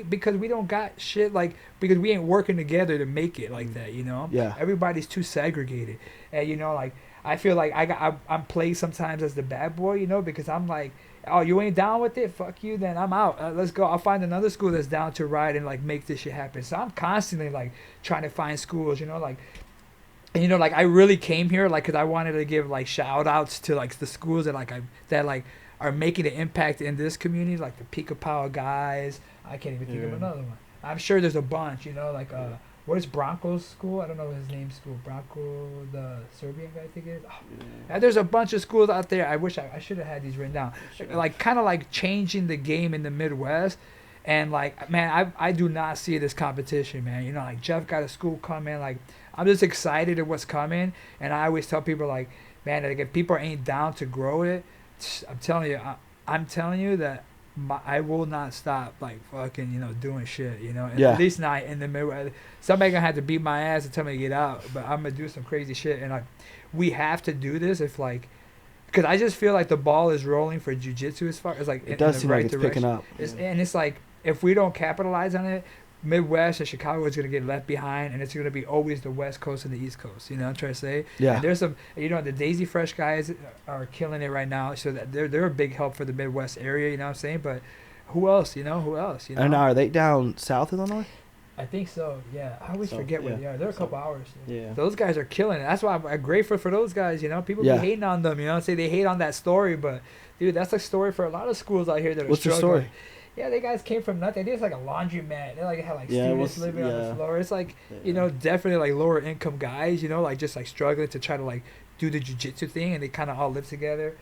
Because we don't got shit, like, because we ain't working together to make it like that, you know? Yeah. Everybody's too segregated. And, you know, like, I feel like I'm played sometimes as the bad boy, you know, because I'm like, oh, you ain't down with it? Fuck you, then I'm out. Let's go. I'll find another school that's down to ride and, like, make this shit happen. So I'm constantly, like, trying to find schools, you know, like, and, you know, like, I really came here, like, because I wanted to give, like, shout-outs to, like, the schools that are making an impact in this community, like the Pico Power guys. I can't even think of another one. I'm sure there's a bunch, you know, like, what is Bronco's school? I don't know his name. School Bronco, the Serbian guy, I think it is. Oh. And there's a bunch of schools out there. I wish I should have had these written down. Like, kind of like changing the game in the Midwest. And like, man, I do not see this competition, man. You know, like Jeff got a school coming. Like, I'm just excited at what's coming. And I always tell people, like, man, like, if people ain't down to grow it, I'm telling you that I will not stop, like, fucking, you know, doing shit, you know. Yeah. At least not in the Midwest. Somebody gonna have to beat my ass and tell me to get out, but I'm gonna do some crazy shit. And like, we have to do this if, like, because I just feel like the ball is rolling for jiu-jitsu as far as, like, It does seem like it's picking up. And it's like, if we don't capitalize on it, Midwest and Chicago is going to get left behind, and it's going to be always the West Coast and the East Coast. You know what I'm trying to say? Yeah. And there's some, you know, the Daisy Fresh guys are killing it right now, so that they're a big help for the Midwest area. You know what I'm saying? But who else? You know, who else? You know? And now, are they down south Illinois? I think so. Yeah, I always forget where they are. They're a couple hours. Yeah. Those guys are killing it. That's why I'm grateful for those guys. You know, people be hating on them. You know, say they hate on that story, but dude, that's a story for a lot of schools out here that are What's the struggling. story? Yeah, they guys came from nothing. They just like a laundromat. They like had like students living on the floor. It's like, you know, definitely like lower income guys, you know, like just like struggling to try to like do the jiu-jitsu thing, and they kind of all live together.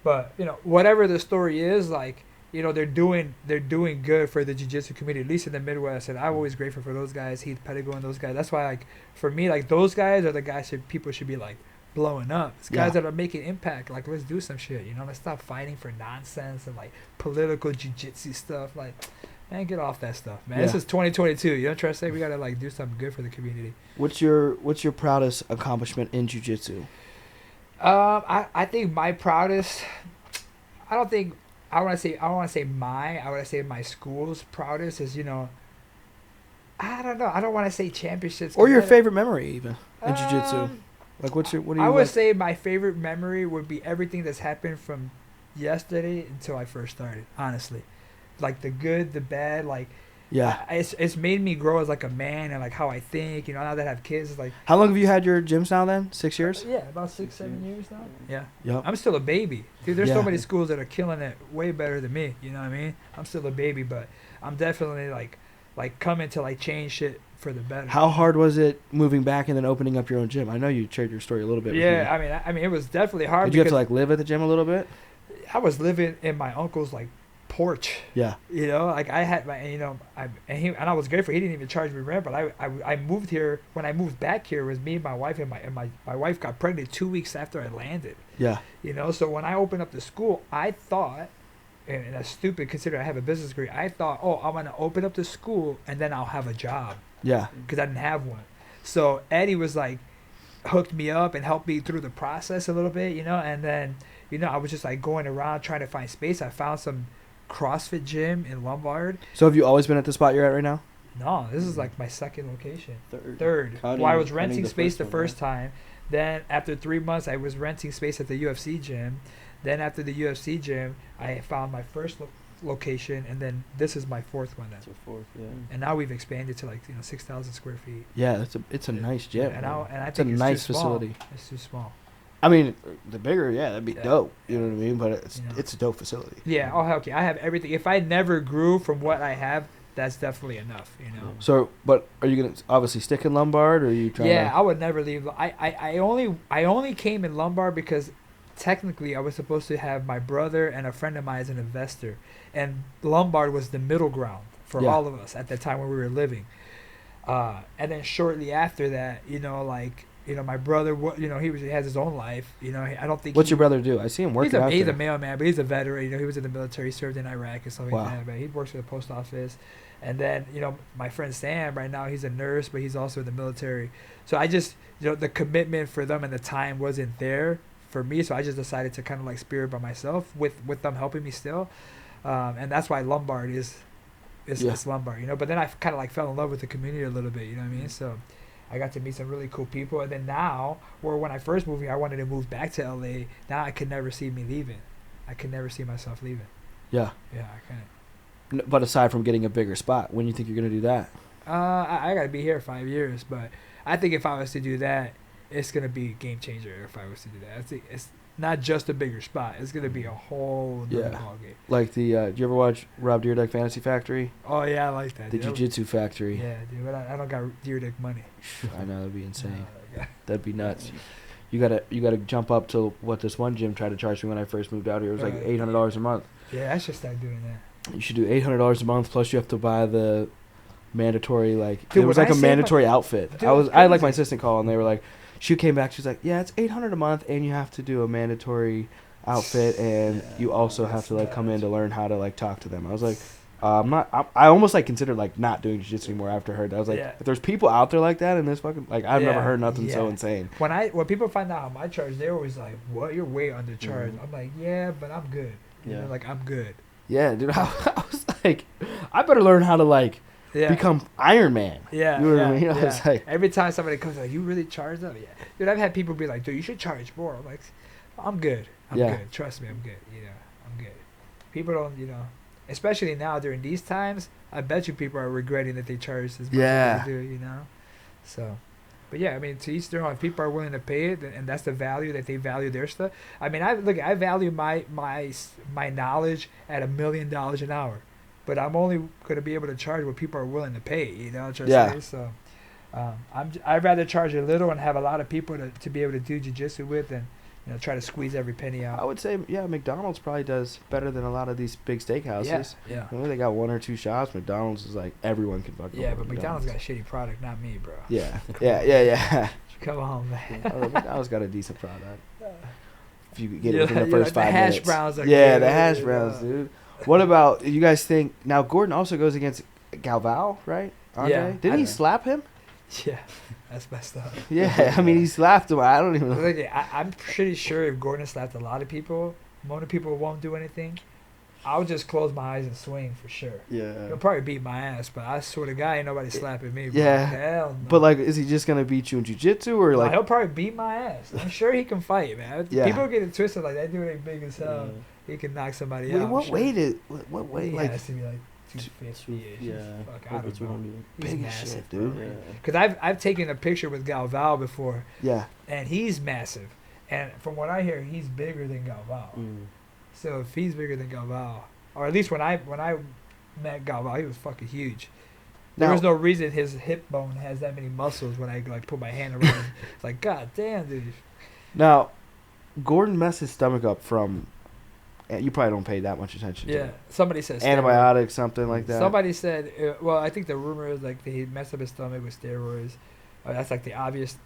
But, you know, whatever the story is, like, they're doing good for the jiu-jitsu community, at least in the Midwest, and I'm always grateful for those guys, Heath Pedigo and those guys. That's why, like, for me, like, those guys are the guys that people should be like blowing up. It's guys that are making impact. Like, let's do some shit, let's stop fighting for nonsense and like political jiu-jitsu stuff. Like, man, get off that stuff, man. This is 2022. You know what I'm saying? We gotta like do something good for the community. What's your proudest accomplishment in jiu-jitsu? I think my proudest. I don't want to say my school's proudest is, I don't know. I don't want to say championships. Or your favorite memory even in jiu-jitsu. Like what do you I would say my favorite memory would be everything that's happened from yesterday until I first started, honestly. Like the good, the bad, like it's made me grow as like a man and like how I think, now that I have kids, it's like. How long have you had your gyms now then? 6 years? Yeah, about 6-7 years now. Yeah. Yep. I'm still a baby. Dude, there's so many schools that are killing it way better than me, you know what I mean? I'm still a baby, but I'm definitely like coming to like change shit for the better. How hard was it moving back and then opening up your own gym? I know you shared your story a little bit. Yeah, I mean it was definitely hard. Did you have to like live at the gym a little bit? I was living in my uncle's like porch. Yeah. Like I had my, and I was grateful. He didn't even charge me rent, but I moved here. When I moved back here, it was me and my wife, and my wife got pregnant 2 weeks after I landed. Yeah. So when I opened up the school, I thought, and that's stupid considering I have a business degree, I thought, oh, I'm going to open up the school and then I'll have a job. Yeah. Because I didn't have one. So Eddie was like, hooked me up and helped me through the process a little bit, and then, I was just like going around trying to find space. I found some CrossFit gym in Lombard. So have you always been at the spot you're at right now? No, this is like my second location. Third. Well, I was renting space the first time. Then after 3 months, I was renting space at the UFC gym. Then after the UFC gym, I found my first location, and then this is my fourth one. That's your fourth, yeah. And now we've expanded to like 6,000 square feet. Yeah, it's a nice gym. And I it's a think nice too facility. Small. It's too small. I mean, the bigger, that'd be dope. You know what I mean? But it's a dope facility. Yeah. Oh, hell yeah. I have everything. If I never grew from what I have, that's definitely enough. So, but are you gonna obviously stick in Lombard, or are you trying? Yeah, I would never leave. I only came in Lombard because technically I was supposed to have my brother and a friend of mine as an investor, and Lombard was the middle ground for all of us at the time when we were living. And then shortly after that, my brother, he has his own life. I don't think. What's your brother do? I see him working out He's there. a mailman, but he's a veteran. He was in the military, served in Iraq and stuff like that. But he works for the post office. And then, my friend Sam, right now, he's a nurse, but he's also in the military. So I just, the commitment for them and the time wasn't there for me. So I just decided to kind of like spear it by myself with them helping me still. And that's why Lombard is Lombard, But then I kind of like fell in love with the community a little bit, you know what I mean? So I got to meet some really cool people. And then now, where when I first moved here, I wanted to move back to LA. Now I could never see me leaving. I could never see myself leaving. Yeah. Yeah, I couldn't. But aside from getting a bigger spot, when do you think you're going to do that? I got to be here 5 years. But I think if I was to do that, it's going to be a game changer if I was to do that. I think it's not just a bigger spot. It's going to be a whole new ballgame. Like the, do you ever watch Rob Dyrdek Fantasy Factory? Oh, yeah, I like that. The Jiu-Jitsu Factory. Yeah, dude, but I don't got Dyrdek money. I know, that'd be insane. That'd be nuts. You gotta jump up to what this one gym tried to charge me when I first moved out here. It was like $800 a month. Yeah, I should start doing that. You should do $800 a month, plus you have to buy the mandatory, like, dude, it was like a mandatory outfit. Dude, I had like my assistant call, and they were like, she came back, she's like, yeah, it's $800 a month, and you have to do a mandatory outfit, and you also have to like come in to learn how to like talk to them. I was like, I almost like considered like not doing jiu-jitsu anymore after I heard that. I was like, if there's people out there like that in this fucking, like, I've never heard nothing so insane. When people find out how much I charge, they're always like, what, you're way undercharged. I'm like, yeah, but I'm good. Like, I'm good. Yeah, dude, I was like, I better learn how to like become Iron Man. Yeah, you know what I mean? I was like, every time somebody comes like, you really charge them? Yeah, dude, I've had people be like, dude, you should charge more. I'm like, I'm good. I'm good. Trust me, I'm good. I'm good. People don't, especially now during these times, I bet you people are regretting that they charged as much as they do. So. But yeah, I mean, to each their own. If people are willing to pay it, and that's the value that they value their stuff. I mean, I value my knowledge at $1 million an hour, but I'm only going to be able to charge what people are willing to pay. You know what I'm saying? So, I'd rather charge a little and have a lot of people to be able to do jiu-jitsu with, and try to squeeze every penny I out. would say, yeah, McDonald's probably does better than a lot of these big steakhouses. Yeah. I mean, they got 1 or 2 shops. McDonald's is like everyone can fucking. Yeah, afford but McDonald's got a shitty product, not me, bro. Yeah, yeah. Come on, man. McDonald's got a decent product. If you get it within the Yeah, first the 5 hash minutes. browns are Yeah, good, the hash yeah. browns, dude. What about you guys think? Now Gordon also goes against Galvao, right? Andre? Yeah, Didn't he I- slap him? Yeah, that's messed up. Yeah, I mean he slapped him. I don't even know. Look, I'm pretty sure if Gordon slapped a lot of people, most people won't do anything. I'll just close my eyes and swing for sure. Yeah. He'll probably beat my ass, but I swear to God, ain't nobody slapping me. Bro. Yeah. Hell no. But like, is he just gonna beat you in jiu-jitsu or Nah, like? he'll probably beat my ass. I'm sure he can fight, man. Yeah. People get it twisted like that dude ain't big as hell. Yeah. He can knock somebody Wait, out. what sure. weight is? What weight? He like has to be like 250-ish. Yeah. Fuck, I Over don't know. 200. He's big as massive, shit, bro. dude. Yeah. Because I've taken a picture with Galvao before, Yeah. and he's massive. And from what I hear, he's bigger than Galvao. Mm. So if he's bigger than Galvao, or at least when I met Galvao, he was fucking huge. There Now, was no reason his hip bone has that many muscles when I like put my hand around him. It's like, God damn, dude. now, Gordon messed his stomach up from. You probably don't pay that much attention to Yeah, it. somebody said steroids. Antibiotics, something like that. Somebody said, well, I think the rumor is like he messed up his stomach with steroids. That's like the obvious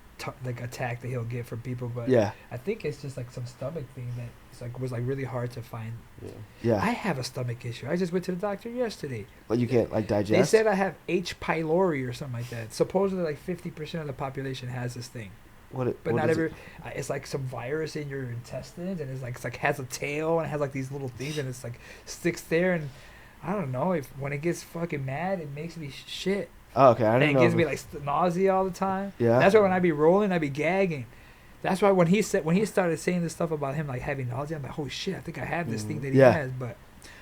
like attack that he'll get from people, but Yeah. I think it's just like some stomach thing that it's like was like really hard to find. Yeah. Yeah. I have a stomach issue. I just went to the doctor yesterday. But you can't like digest. They said I have H. pylori or something like that. Supposedly, like 50% of the population has this thing, What? but what not is every. it? It's like some virus in your intestines, and it's like has a tail and it has like these little things, and it's like sticks there, and I don't know if when it gets fucking mad, it makes me shit, Oh, okay, I and didn't it know. gives me if- like nausea all the time. Yeah. That's why when I be rolling, I be gagging. That's why when he started saying this stuff about him like having nausea, I'm like, holy shit, I think I have this thing that he Yeah. has, but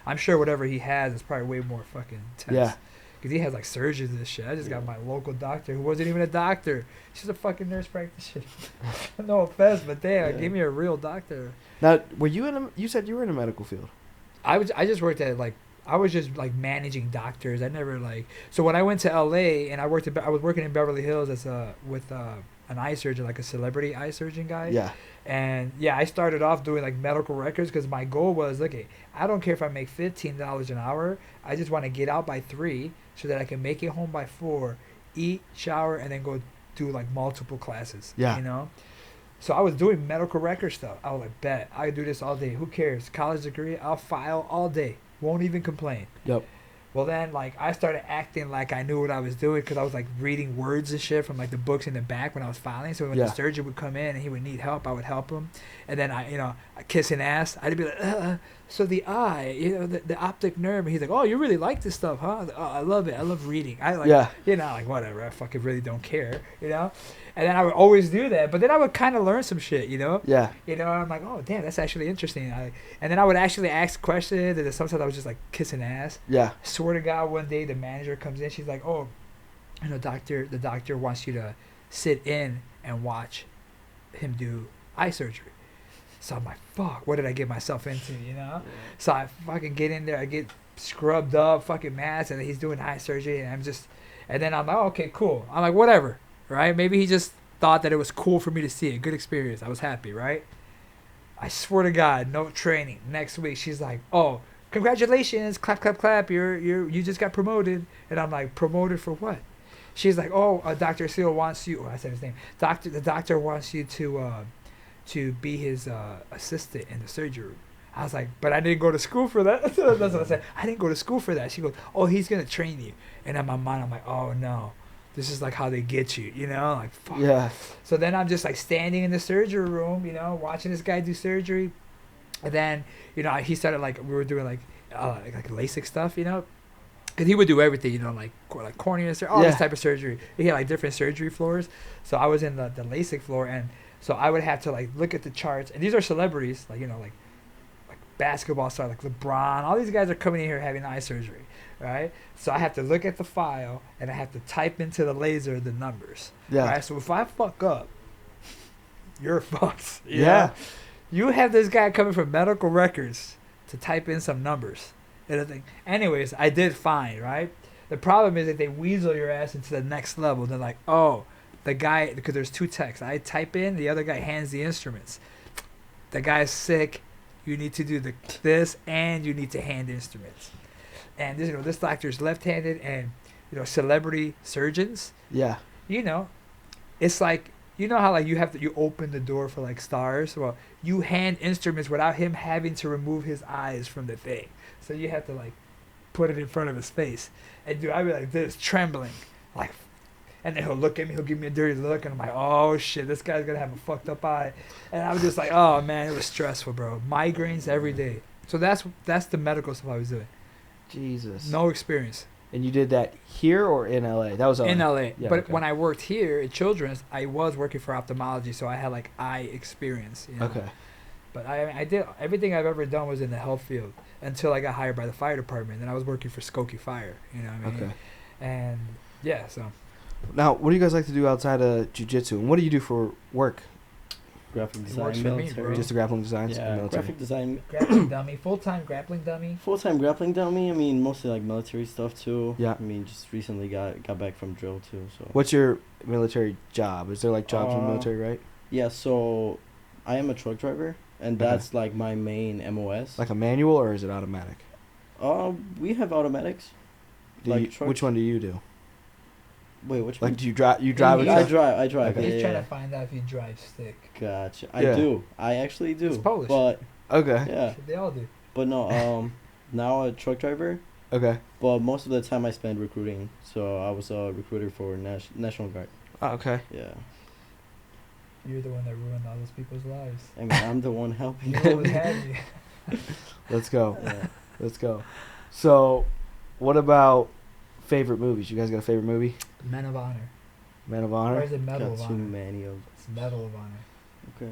I'm sure whatever he has is probably way more fucking intense. Yeah. Because he has like surgeons and shit. I just got Yeah. my local doctor who wasn't even a doctor. She's a fucking nurse practitioner. No offense, but damn, Yeah. give me a real doctor. Now, were you in? You said you were in a medical field. I just worked at like I was just like managing doctors. I never like so when I went to LA and I was working in Beverly Hills as with an eye surgeon, like a celebrity eye surgeon guy. Yeah. And yeah, I started off doing like medical records because my goal was, okay, I don't care if I make $15 an hour. I just want to get out by 3 so that I can make it home by 4, eat, shower, and then go do like multiple classes. Yeah. You know? So I was doing medical record stuff. I was like, bet, I do this all day. Who cares? College degree, I'll file all day. Won't even complain. Yep. Well, then, like, I started acting like I knew what I was doing because I was, like, reading words and shit from, like, the books in the back when I was filing. So when Yeah. the surgeon would come in and he would need help, I would help him. And then, I kissing ass, I'd be like, so the eye, the optic nerve. And he's like, oh, you really like this stuff, huh? Oh, I love it. I love reading. I like, Yeah. like, whatever. I fucking really don't care, And then I would always do that. But then I would kind of learn some shit, Yeah. I'm like, oh, damn, that's actually interesting. And then I would actually ask questions, and then sometimes I was just, like, kissing ass. Yeah. Swear to God, one day the manager comes in. She's like, "Oh, the doctor wants you to sit in and watch him do eye surgery." So I'm like, "Fuck, what did I get myself into?" So I fucking get in there. I get scrubbed up, fucking mask, and he's doing eye surgery, and then I'm like, oh, "Okay, cool." I'm like, "Whatever." Right? Maybe he just thought that it was cool for me to see it. Good experience. I was happy, right? I swear to God, no training. Next week, she's like, "Oh, congratulations, clap, clap, clap, you just got promoted." And I'm like, promoted for what? She's like, "Oh, Dr. Seal wants you," I said his name, the doctor wants you to be his assistant in the surgery room. I was like, but I didn't go to school for that. That's what I said. I didn't go to school for that. She goes, "Oh, he's going to train you." And in my mind, I'm like, oh no, this is like how they get you, like, fuck. Yeah. So then I'm just like standing in the surgery room, watching this guy do surgery. And then, he started like, we were doing like LASIK stuff, because he would do everything, like cornea surgery, all this type of surgery. He had like different surgery floors. So I was in the LASIK floor, and so I would have to like look at the charts. And these are celebrities, like like basketball stars, like LeBron. All these guys are coming in here having eye surgery, right? So I have to look at the file, and I have to type into the laser the numbers. Yeah. Right? So if I fuck up, you're fucked. Yeah. You have this guy coming from medical records to type in some numbers. And I think, anyways, I did fine, right? The problem is that they weasel your ass into the next level. They're like, oh, the guy, because there's 2 techs. I type in, the other guy hands the instruments. the guy's sick. You need to do this, and you need to hand instruments. And this, this doctor's left-handed, and celebrity surgeons. Yeah. It's like how like you open the door for like stars. Well, you hand instruments without him having to remove his eyes from the thing. So you have to like put it in front of his face, and dude, I'd be like this, trembling, like. And then he'll look at me, he'll give me a dirty look, and I'm like, oh shit, this guy's gonna have a fucked up eye. And I was just like, oh man, it was stressful, bro. Migraines every day. So that's the medical stuff I was doing. Jesus. No experience. And you did that here or in LA? That was in LA. Yeah, but okay. when I worked here at Children's, I was working for ophthalmology, so I had like eye experience. Okay. But I did everything I've ever done was in the health field until I got hired by the fire department. Then I was working for Skokie Fire. You know what I mean? Okay. And yeah, so. Now, what do you guys like to do outside of jiu-jitsu? And what do you do for work? Graphic It design, works for me, military. bro. Just the grappling designs? Yeah, military. graphic design. Grappling dummy, full-time grappling dummy. Full-time grappling dummy. I mean, mostly like military stuff too. Yeah. I mean, just recently got back from drill too. So. What's your military job? Is there like jobs in the Uh, military, right? Yeah. So, I am a truck driver, and Okay. that's like my main MOS. Like a manual or is it automatic? We have automatics. Trucks. Which one do you do? Wait, which Like, one? do you drive? You drive a Yeah, I truck? drive. I drive. Okay. He's Yeah, trying yeah. to find out if you drive stick. Gotcha. Yeah. I do. I actually do. It's Polish. But Okay. yeah. They all do. But no. Now a truck driver. Okay. But most of the time I spend recruiting. So I was a recruiter for National Guard. Oh, okay. Yeah. You're the one that ruined all those people's lives. I mean, I'm the one helping. You always had me. Let's go. Yeah. Let's go. So, what about favorite movies? You guys got a favorite movie? Men of Honor. Men of Or Honor? is it Medal of Got too Honor? many of. It's Medal of Honor. Okay.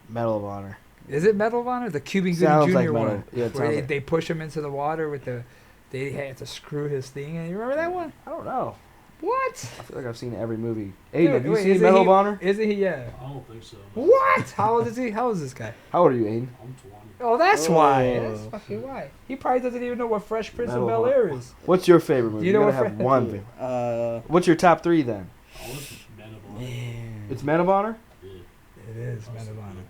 Medal of Honor. Is it Medal of Honor? The Cuban Gooding Sounds Jr. like Medal. one. Yeah, it Where sounds they, like. they push him into the water with the... They had to screw his thing in. You remember that one? I don't know. What? I feel like I've seen every movie. Aiden, Dude, have you wait, seen isn't Medal he- of Honor? Isn't he? Yeah. I don't think so. What? How old is he? How old is this guy? How old are you, Aiden? I'm 20. Oh, that's why. Oh. That's fucking why. He probably doesn't even know what Fresh Prince Medal of of Bel Air is. What's your favorite movie? You know gotta what have fr- one favorite. Uh. What's your top three then? I was Men of Honor. Man. It's Men of Honor? Yeah. It is Men of Honor.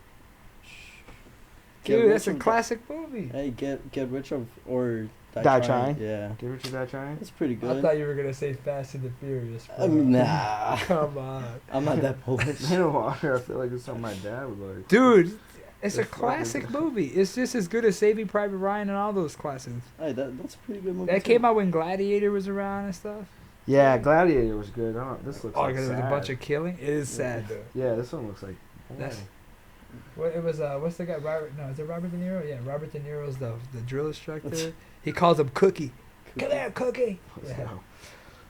Get Dude, rich that's a or classic movie. Hey, get rich or Die Trying? Yeah. Get Rich or Die Trying? That's pretty I good. thought you were gonna say Fast and the Furious. Bro. Nah. Come on, I'm not that Polish. Men of Honor, I feel like it's something my dad would like. dude. It's a It's fucking classic good. movie. It's just as good as Saving Private Ryan and all those classics. Hey, that's a pretty good movie. That came out when Gladiator was around and stuff. Yeah, Gladiator was good. I don't, this looks Oh, like because there's a sad. bunch of killing. It is sad though. Yeah, this one looks like. That's- Well, it was what's the guy? Robert? No, is it Robert De Niro? Yeah, Robert De Niro's the drill instructor. He calls him Cookie. Come here, Cookie. Yeah.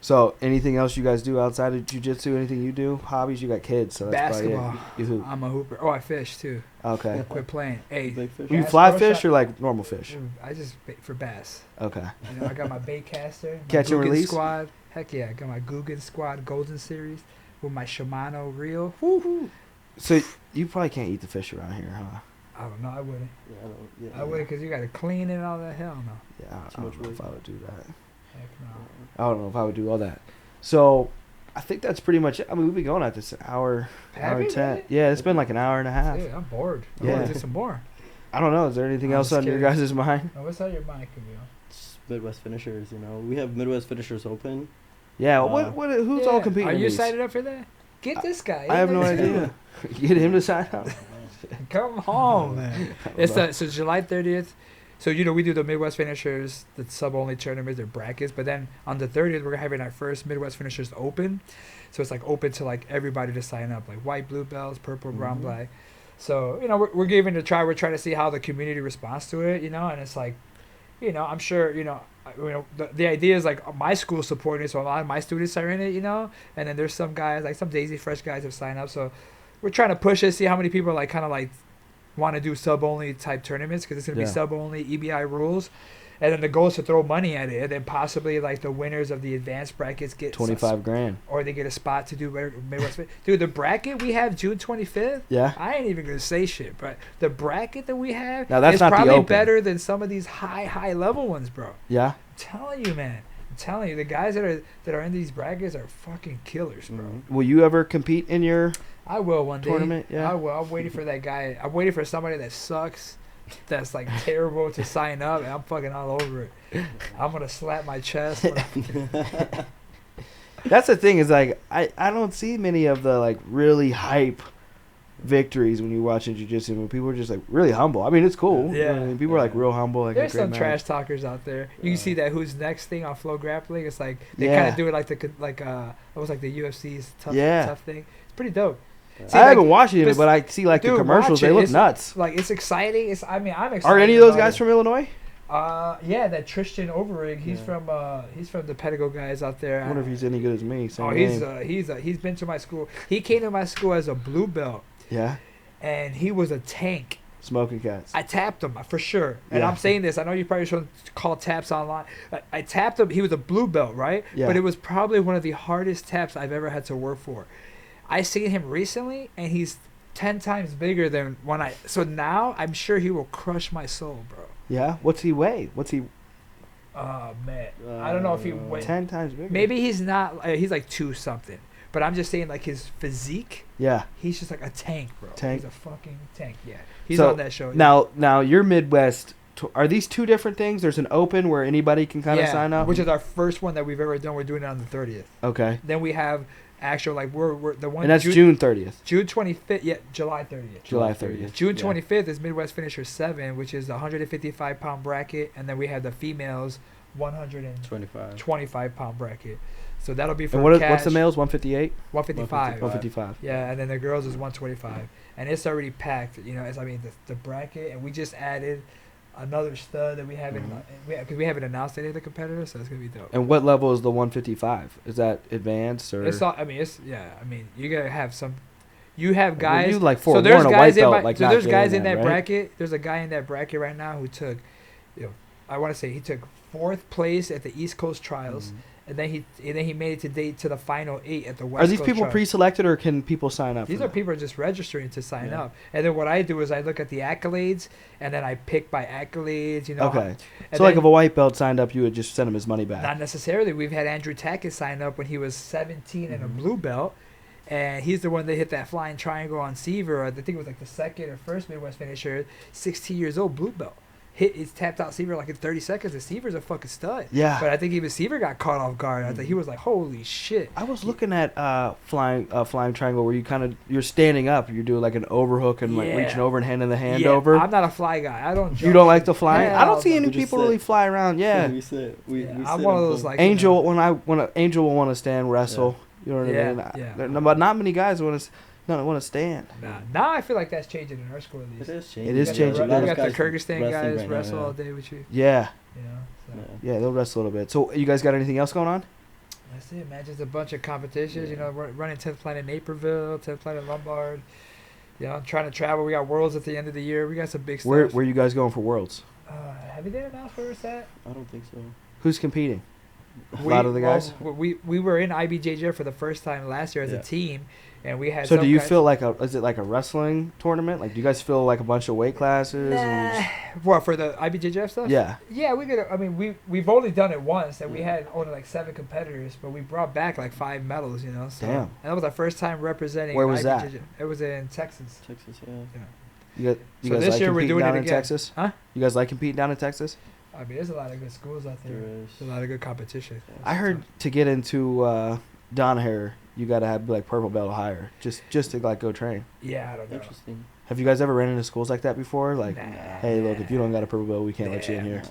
So, anything else you guys do outside of jiu-jitsu? Anything you do? Hobbies? You got kids, so that's Basketball. probably it. You hoop. I'm a hooper. Oh, I fish too. Okay. Quit playing. Hey, Big fish. You Bass fly pro fish shop- or like normal fish? I just bait for bass. Okay. You know, I got my bait caster, my Catch and Guggen release? squad. Heck yeah, I got my Guggen squad Golden Series with my Shimano reel. Woo-hoo. So you probably can't eat the fish around here, huh? I don't know. I wouldn't. Yeah, I don't, yeah, I wouldn't because you got to clean it and all that. Hell no. Yeah, I Too much don't know if work. I would do that. Heck no. I don't know if I would do all that. So, I think that's pretty much it. I mean, we've been going at this an hour, Have hour you 10. really? Yeah, it's been like an hour and a half. Dude, I'm bored. I Yeah. want to do some more. I don't know. Is there anything I'm else on your scared. guys' mind? Oh, what's on your mind, Camille? Just Midwest finishers, you know. We have Midwest finishers open. Yeah. Uh, Who's all competing? Are in you these? excited up for that? Get this guy. I have no Let's do idea. Get him to sign up. it. Come home, man. It's so July 30th. So we do the Midwest Finishers, the sub-only tournaments, they're brackets. But then on the 30th, we're having our first Midwest Finishers Open. So it's like open to like everybody to sign up, like white, blue belts, purple, brown, Mhm. black. So we're giving it a try. We're trying to see how the community responds to it, and it's like, I'm sure, the idea is like my school supporting it, so a lot of my students are in it, and then there's some guys, like some Daisy Fresh guys have signed up. So we're trying to push it, see how many people are like kind of like want to do sub-only type tournaments because it's going to Yeah. be sub-only EBI rules. And then the goal is to throw money at it, and then possibly like the winners of the advanced brackets get 25 grand. or they get a spot to do Midwest. Dude, the bracket we have June 25th. Yeah. I ain't even gonna say shit, but the bracket that we have Now, that's is not the probably open. better than some of these high level ones, bro. Yeah. I'm telling you, man. I'm telling you, the guys that are in these brackets are fucking killers, bro. Mhm. Will you ever compete in your I will one day. Tournament, yeah. I will. I'm waiting for that guy. I'm waiting for somebody that sucks, that's like terrible to sign up, and I'm fucking all over it. I'm gonna slap my chest. That's the thing is like I don't see many of the like really hype victories when you're watching jiu-jitsu when people are just like really humble. I mean, it's cool. Yeah. I mean, people are like real humble. Like, There's a great some match. trash talkers out there. You can see that who's next thing on Flow Grappling. It's like they Yeah. kind of do it like what was like the UFC's tough thing. It's pretty dope. See, I like, haven't watched it, this- but I see like the dude, commercials. watch it. They look It's- nuts. Like it's exciting. I'm excited. Are any of those about guys it. from Illinois? Yeah, that Tristan Overig. He's Yeah. from the Pedigo guys out there. I wonder if he's any good as me. Same Oh, name. he's been to my school. He came to my school as a blue belt, Yeah, and he was a tank. smoking cats. I tapped him for sure, and Yeah. I'm saying this. I know you probably shouldn't call taps online. I tapped him. He was a blue belt, right? Yeah. But it was probably one of the hardest taps I've ever had to work for. I seen him recently, and he's 10 times bigger than when I. So now I'm sure he will crush my soul, bro. Yeah, what's he weigh? What's he? Oh man, I don't know if he went. 10 times bigger. Maybe he's not. He's like 2 something. But I'm just saying, like his physique. Yeah. He's just like a tank, bro. Tank. He's a fucking tank. Yeah. He's So, on that show. Now your Midwest. Are these two different things? There's an open where anybody can kind of sign up. Which is our first one that we've ever done. We're doing it on the 30th. Okay. Then we have actual like we're the one. And that's June 30th. June 25th. Yeah, July 30th. July 30th. June Yeah. 25th is Midwest Finisher 7, which is the 155-pound bracket, and then we have the females 125 25. pound bracket. So that'll be for And what's cash. the males? 158. 155. 155. Yeah, and then the girls is 125, and it's already packed. You know, the bracket, and we just added another stud that we haven't because we haven't announced any of the competitors, so it's gonna be dope. And what level is the 155? Is that advanced or? It's all. I mean, it's yeah. I mean, you gotta have some. You have Well, guys. you like So there's forewarn a guys white in belt, my. like So not there's getting guys in that right? bracket. There's a guy in that bracket right now who took, I want to say he took 4th place at the East Coast Trials, and then he made it to the final 8 at the West Are these Coast people Trials. pre-selected or can people sign up? These for are that? people just registering to sign Yeah. up, and then what I do is I look at the accolades, and then I pick by accolades. You know. Okay. And So like then- if a white belt signed up, you would just send him his money back. Not necessarily. We've had Andrew Tackett sign up when he was 17 and a blue belt, and he's the one that hit that flying triangle on Seaver. I think it was like the second or first Midwest finisher. 16 years old, blue belt. He's tapped out Seaver like in 30 seconds. And Seaver's a fucking stud. Yeah. But I think even Seaver got caught off guard. I think he was like, "Holy shit!" I was looking at flying triangle where you're standing up, you're doing like an overhook and like Yeah. reaching over and handing the hand Yeah, over. I'm not a fly guy. I don't. You jump don't like shit. the flying? I Hell don't see no. any We just people sit. really fly around. Yeah. we sit. We Yeah, sit I'm one of and those pull. like Angel Angel will want to stand wrestle. You know what Yeah, I mean? yeah. But not many guys want to stand. Nah, now I feel like that's changing in our school at least. It is changing. It is You got changing. the- A lot You of got the guys Kyrgyzstan wrestling guys right now, wrestle yeah. all day with you. Yeah. You know. So. Yeah. Yeah, they'll wrestle a little bit. So you guys got anything else going on? That's it, man. Just a bunch of competitions. You Yeah. know, we're running 10th Planet Naperville, 10th Planet Lombard. You know, trying to travel. We got Worlds at the end of the year. We got some big Where stuff. you guys going for Worlds? Have you been announced where it's at? I don't think so. Who's competing? A lot of the guys. We were in IBJJ for the first time last year as Yeah. a team, and we had. So some do you guys- feel like is it like a wrestling tournament? Like do you guys feel like a bunch of weight classes? and Nah. What for the IBJJF stuff? yeah. Yeah, we could. I mean, we've only done it once, and we had only like 7 competitors, but we brought back like 5 medals. You know. So, Damn. And that was our first time representing. Where was that? IBJJ. It was in Texas. Texas, yeah. You So guys this like year we're competing doing down it in again. Texas? Huh? You guys like competing down in Texas? I mean, there's a lot of good schools out there. There is. There's a lot of good competition. I heard to get into Donaher, you got to have like purple belt or higher, just to like go train. Yeah, I don't know. Interesting. Have you guys ever ran into schools like that before? Like, Nah. hey, look, if you don't got a purple belt, we can't let you in Yeah. here.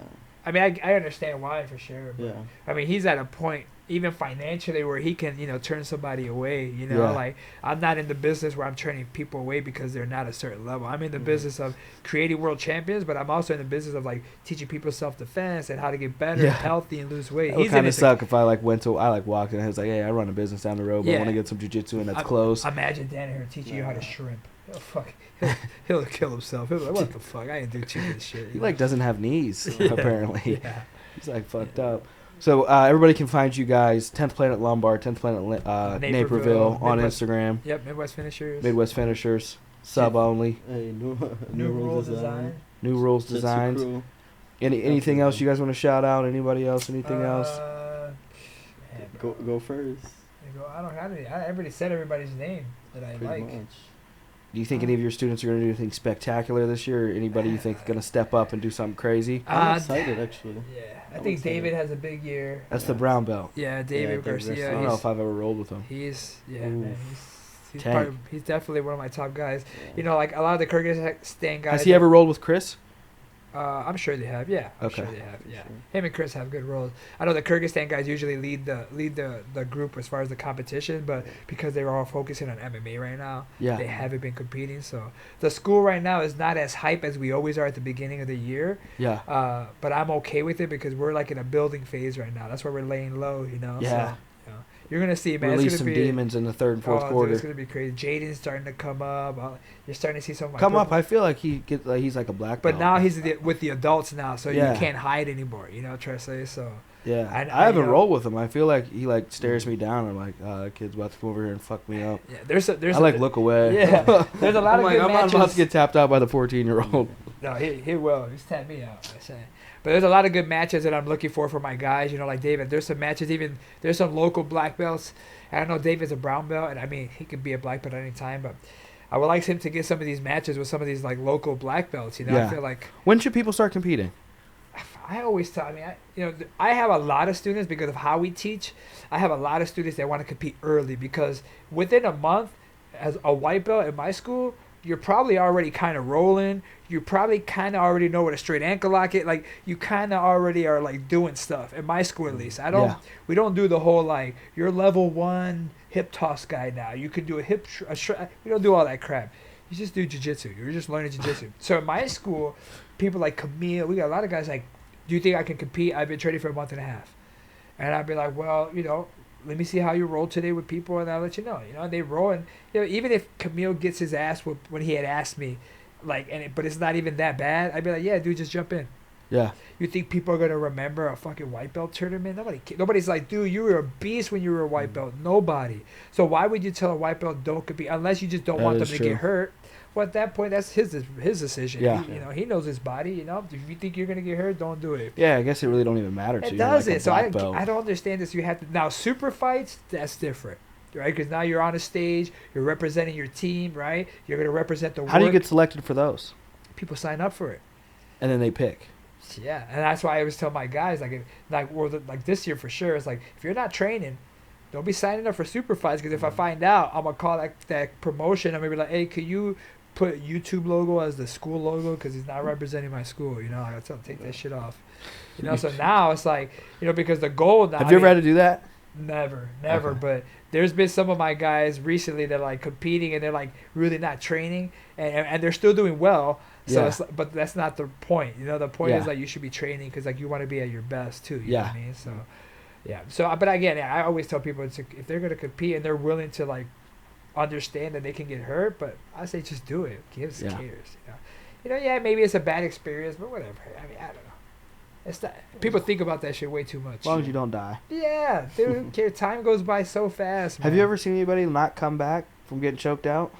I mean, I understand why for sure. But, Yeah. I mean, he's at a point, even financially, where he can, turn somebody away. You know, Yeah. like I'm not in the business where I'm turning people away because they're not a certain level. I'm in the business of creating world champions, but I'm also in the business of like teaching people self-defense and how to get better, Yeah. and healthy, and lose weight. It would He's in kind it of to- suck if I like walked in and I was like, hey, I run a business down the road, but I Yeah. want to get some jujitsu and that's I'm- closed. Imagine Dan here teaching you how to Yeah. shrimp. Oh, fuck. He'll kill himself. He'll be like, what the fuck? I ain't do too good shit. He like doesn't have knees Yeah. apparently. Yeah. He's like fucked up. So everybody can find you guys 10th Planet Lombard, 10th Planet Naperville on Midwest- Instagram. Yep, Midwest Finishers. Midwest Finishers, sub only, Hey, New Rules Design. New Rules Jitsu Designs. crew. Anything else you guys want to shout out? Anybody else? Anything else? Man, Go first. They go, I don't have any. I already said everybody's name that I Pretty like. much. Do you think any of your students are going to do anything spectacular this year? Or anybody you think is going to step up and do something crazy? I'm excited, actually. Yeah, I I'm think excited. David has a big year. That's the brown belt. Yeah, David David Garcia. Garcia. I don't know if I've ever rolled with him. He's Ooh. man. He's Tank. he's definitely one of my top guys. Yeah. You know, like a lot of the Kyrgyzstan guys. Has he ever rolled with Chris? I'm sure they have. Yeah, I'm Okay. sure they have. Yeah, Sure. him and Chris have good roles. I know the Kyrgyzstan guys usually lead the group as far as the competition, but because they're all focusing on MMA right now, Yeah. they haven't been competing. So the school right now is not as hype as we always are at the beginning of the year. Yeah. But I'm okay with it because we're like in a building phase right now. That's why we're laying low, you know. Yeah. So, you know, you're gonna see, man. Release it's some gonna be, demons in the third and fourth Dude, quarter. it's gonna be crazy. Jaden's starting to come up. You're starting to see some of my Come up. purple- I feel like he's like a black belt. But now he's with the adults now, so Yeah. you can't hide anymore. You know, Tristan. So Yeah. I I haven't know. rolled with him. I feel like he like stares me down. I'm like, that kid's about to come over here and fuck me up. yeah, there's I like look away. Yeah, there's a lot I'm of like, good I'm matches. about to get tapped out by the 14-year-old. No, he will. He's tapped me out. I say. But there's a lot of good matches that I'm looking for my guys. You know, like David. There's some matches. Even there's some local black belts. I don't know. David's a brown belt, and I mean he could be a black belt at any time. But I would like him to get some of these matches with some of these like local black belts. You know, Yeah. I feel like When should people start competing? I always tell. I mean, I have a lot of students because of how we teach. I have a lot of students that want to compete early because within a month, as a white belt at my school, you're probably already kind of rolling. You probably kind of already know what a straight ankle lock is. Like you kind of already are like doing stuff at my school at least. Yeah. We don't do the whole like you're level 1 hip toss guy now. You can do a we don't do all that crap. You just do jiu-jitsu. You're just learning jiu-jitsu. So at my school, people like Camille, we got a lot of guys like, do you think I can compete? I've been training for a month and a half. And I'd be like, well, you know, let me see how you roll today with people, and I'll let you know. You know, and they roll, and you know, even if Camille gets his ass whooped when he had asked me, like, but it's not even that bad, I'd be like, yeah, dude, just jump in. Yeah. You think people are gonna remember a fucking white belt tournament? Nobody's like, dude, you were a beast when you were a white belt. Nobody. So why would you tell a white belt don't compete unless you just don't That want them is to true. get hurt? Well, at that point, that's his decision. Yeah. You know, he knows his body. You know, if you think you're gonna get hurt, don't do it. Yeah, I guess it really don't even matter to It you. does like a it. So black belt. I don't understand this. You have to now super fights. That's different, right? Because now you're on a stage. You're representing your team, right? You're gonna represent the. How do you work. get selected for those? People sign up for it? And then they pick. Yeah, and that's why I always tell my guys like this year for sure. It's like if you're not training, don't be signing up for super fights because if I find out, I'm gonna call that promotion. I'm gonna be like, hey, could you put YouTube logo as the school logo because he's not representing my school. You know, I gotta tell him take that shit off. You know, so now it's like, you know, because the goal now. Have you ever had to do that? Never. Okay. But there's been some of my guys recently that are like competing and they're like really not training and they're still doing well. So Yeah. it's, but that's not the point. You know, the point Yeah. is like you should be training because like you want to be at your best too. You know Yeah. what I mean? So yeah. So but again, I always tell people it's if they're gonna compete and they're willing to like understand that they can get hurt, but I say just do it. Gives Yeah. cares. You know, yeah, maybe it's a bad experience, but whatever. I mean, I don't know. It's not. People think about that shit way too much. As long as you don't die. Yeah, dude, who cares? Time goes by so fast. Have you man. ever seen anybody not come back from getting choked out?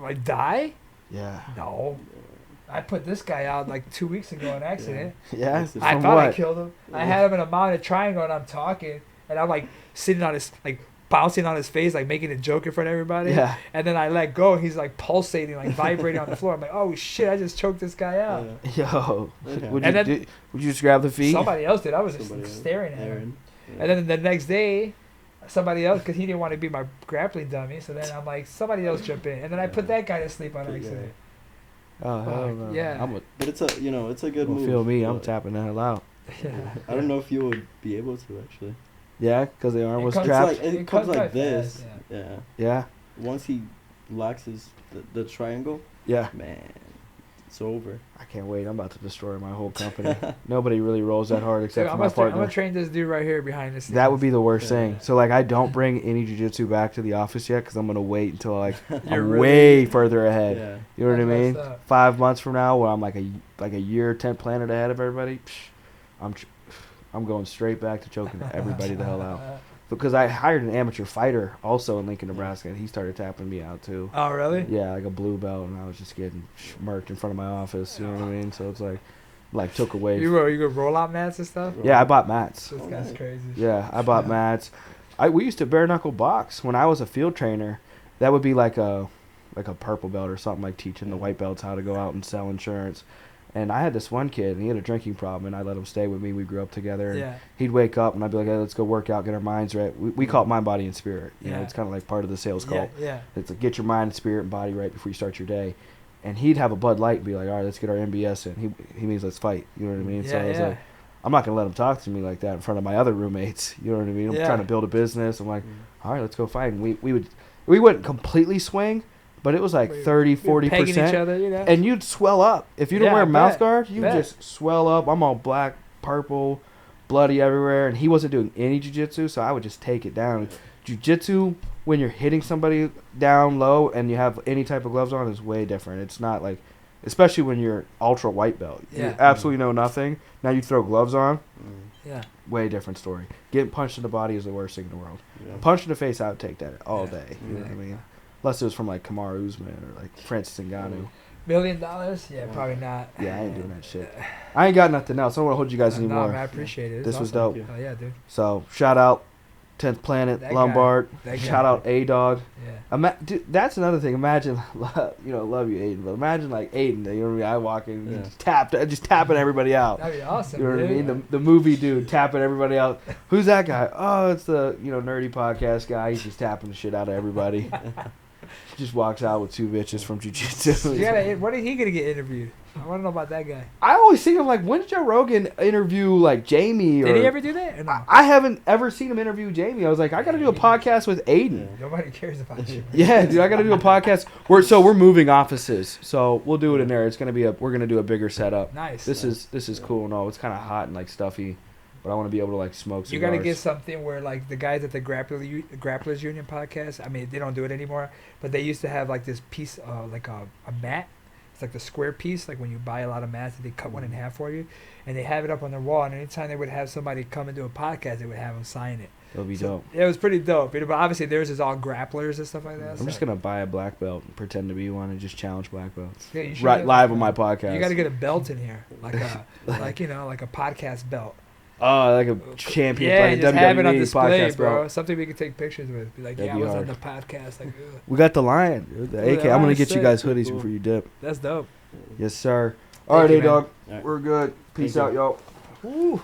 like die? Yeah. No. I put this guy out like 2 weeks ago on accident. Yeah. Yes, I From thought I what? killed him. I had him in a mounted triangle and I'm talking and I'm like sitting on his like bouncing on his face like making a joke in front of everybody. Yeah. And then I let go. He's like pulsating, like vibrating on the floor. I'm like, oh shit! I just choked this guy out. Yo. Okay. Would And you then- would you just grab the feet? Somebody else did. I was just Somebody else. staring at him. Aaron. Yeah. And then the next day, somebody else, because he didn't want to be my grappling dummy. So then I'm like, somebody else jump in. And then I put that guy to sleep on Good accident. Oh hell Fuck, no. yeah. I'm a, But it's a it's a good well, move. feel me. I'm but tapping the hell out. Yeah. I don't know if you would be able to actually. Yeah, because the arm It was comes trapped. It's like it It comes comes by like this. fast, Yeah. Yeah. Once he locks the triangle, Yeah. man, it's over. I can't wait. I'm about to destroy my whole company. Nobody really rolls that hard So except for I'm my gonna partner. train this dude right here behind the scenes. That would be the worst Yeah. thing. So like, I don't bring any jiu-jitsu back to the office yet because I'm gonna wait until like You're I'm really- way further ahead. Yeah. You know what I That's mean? messed up. 5 months from now, where I'm like a year, 10 planet ahead of everybody. I'm going straight back to choking everybody the hell out. Because I hired an amateur fighter also in Lincoln, Nebraska, and he started tapping me out too. Oh really? Yeah, like a blue belt, and I was just getting murked in front of my office. You know what I mean? So it's like took away. You go roll out mats and stuff. Yeah, I bought mats. This Oh, guy's nice. crazy. Yeah, I bought mats. We used to bare knuckle box when I was a field trainer. That would be like a purple belt or something, like teaching the white belts how to go out and sell insurance. And I had this one kid, and he had a drinking problem, and I let him stay with me. We grew up together. And he'd wake up, and I'd be like, hey, let's go work out, get our minds right. We call it mind, body, and spirit. You know, it's kind of like part of the sales call. It's like get your mind, spirit, and body right before you start your day. And he'd have a Bud Light and be like, all right, let's get our MBS in. He means let's fight. You know what I mean? So I was like, I'm not going to let him talk to me like that in front of my other roommates. You know what I mean? I'm trying to build a business. I'm like, all right, let's go fight. And we wouldn't completely swing, but it was like 30, 40%. Each other, you know? And you'd swell up. If you don't wear a mouth guard, you just swell up. I'm all black, purple, bloody everywhere. And he wasn't doing any jiu-jitsu, so I would just take it down. Jiu-jitsu, when you're hitting somebody down low and you have any type of gloves on, is way different. It's not like, especially when you're ultra white belt. You absolutely know nothing. Now you throw gloves on. Way different story. Getting punched in the body is the worst thing in the world. Punch in the face, I would take that all day. You know what I mean? Unless it was from like Kamaru Usman or like Francis Ngannou. $1 million? Yeah, probably not. Yeah, I ain't doing that shit. I ain't got nothing else. I don't want to hold you guys anymore. No, man, I appreciate it. This was dope. Oh, yeah, dude. So, shout out 10th Planet, That Lombard. guy. Shout out A-Dog. Yeah. Dude, that's another thing. Imagine, you know, love you, Aiden, but imagine like Aiden, you know what I mean? I walk in, just tapping everybody out. That'd be awesome. You know what dude. I mean? The movie dude tapping everybody out. Who's that guy? Oh, it's the, you know, nerdy podcast guy. He's just tapping the shit out of everybody. Just walks out with 2 bitches from jiu-jitsu. When are he gonna get interviewed? I want to know about that guy. I always think of like, when did Joe Rogan interview like Jamie? Did he ever do that? Or no? I haven't ever seen him interview Jamie. I was like, I got to do a podcast with Aiden. Nobody cares about you. Yeah, dude, I got to do a podcast. We're moving offices, so we'll do it in there. It's gonna be we're gonna do a bigger setup. Nice. This is cool. No, it's kind of hot and like stuffy, but I want to be able to like smoke cigars. You got to get something where like the guys at the Grapplers Union podcast. I mean, they don't do it anymore, but they used to have like this piece, like a mat. It's like the square piece, like when you buy a lot of mats, they cut one in half for you, and they have it up on their wall. And anytime they would have somebody come and do a podcast, they would have them sign it. It'll be dope. Yeah, it was pretty dope. But obviously, theirs is all grapplers and stuff like that. I'm just gonna buy a black belt and pretend to be one and just challenge black belts. Yeah, you should right live on my podcast. You got to get a belt in here, like a like a podcast belt. Oh, like a champion, Yeah, like a just WWE have it on display, podcast bro. belt. Something we can take pictures with. Be like, That'd I be was on hard. the podcast. Like, ugh. We got the lion, dude. The AK. I'm gonna get you guys hoodies before you dip. That's dope. Yes, sir. All right, you, A-Dog. man. We're good. Peace Thank out, y'all. Woo.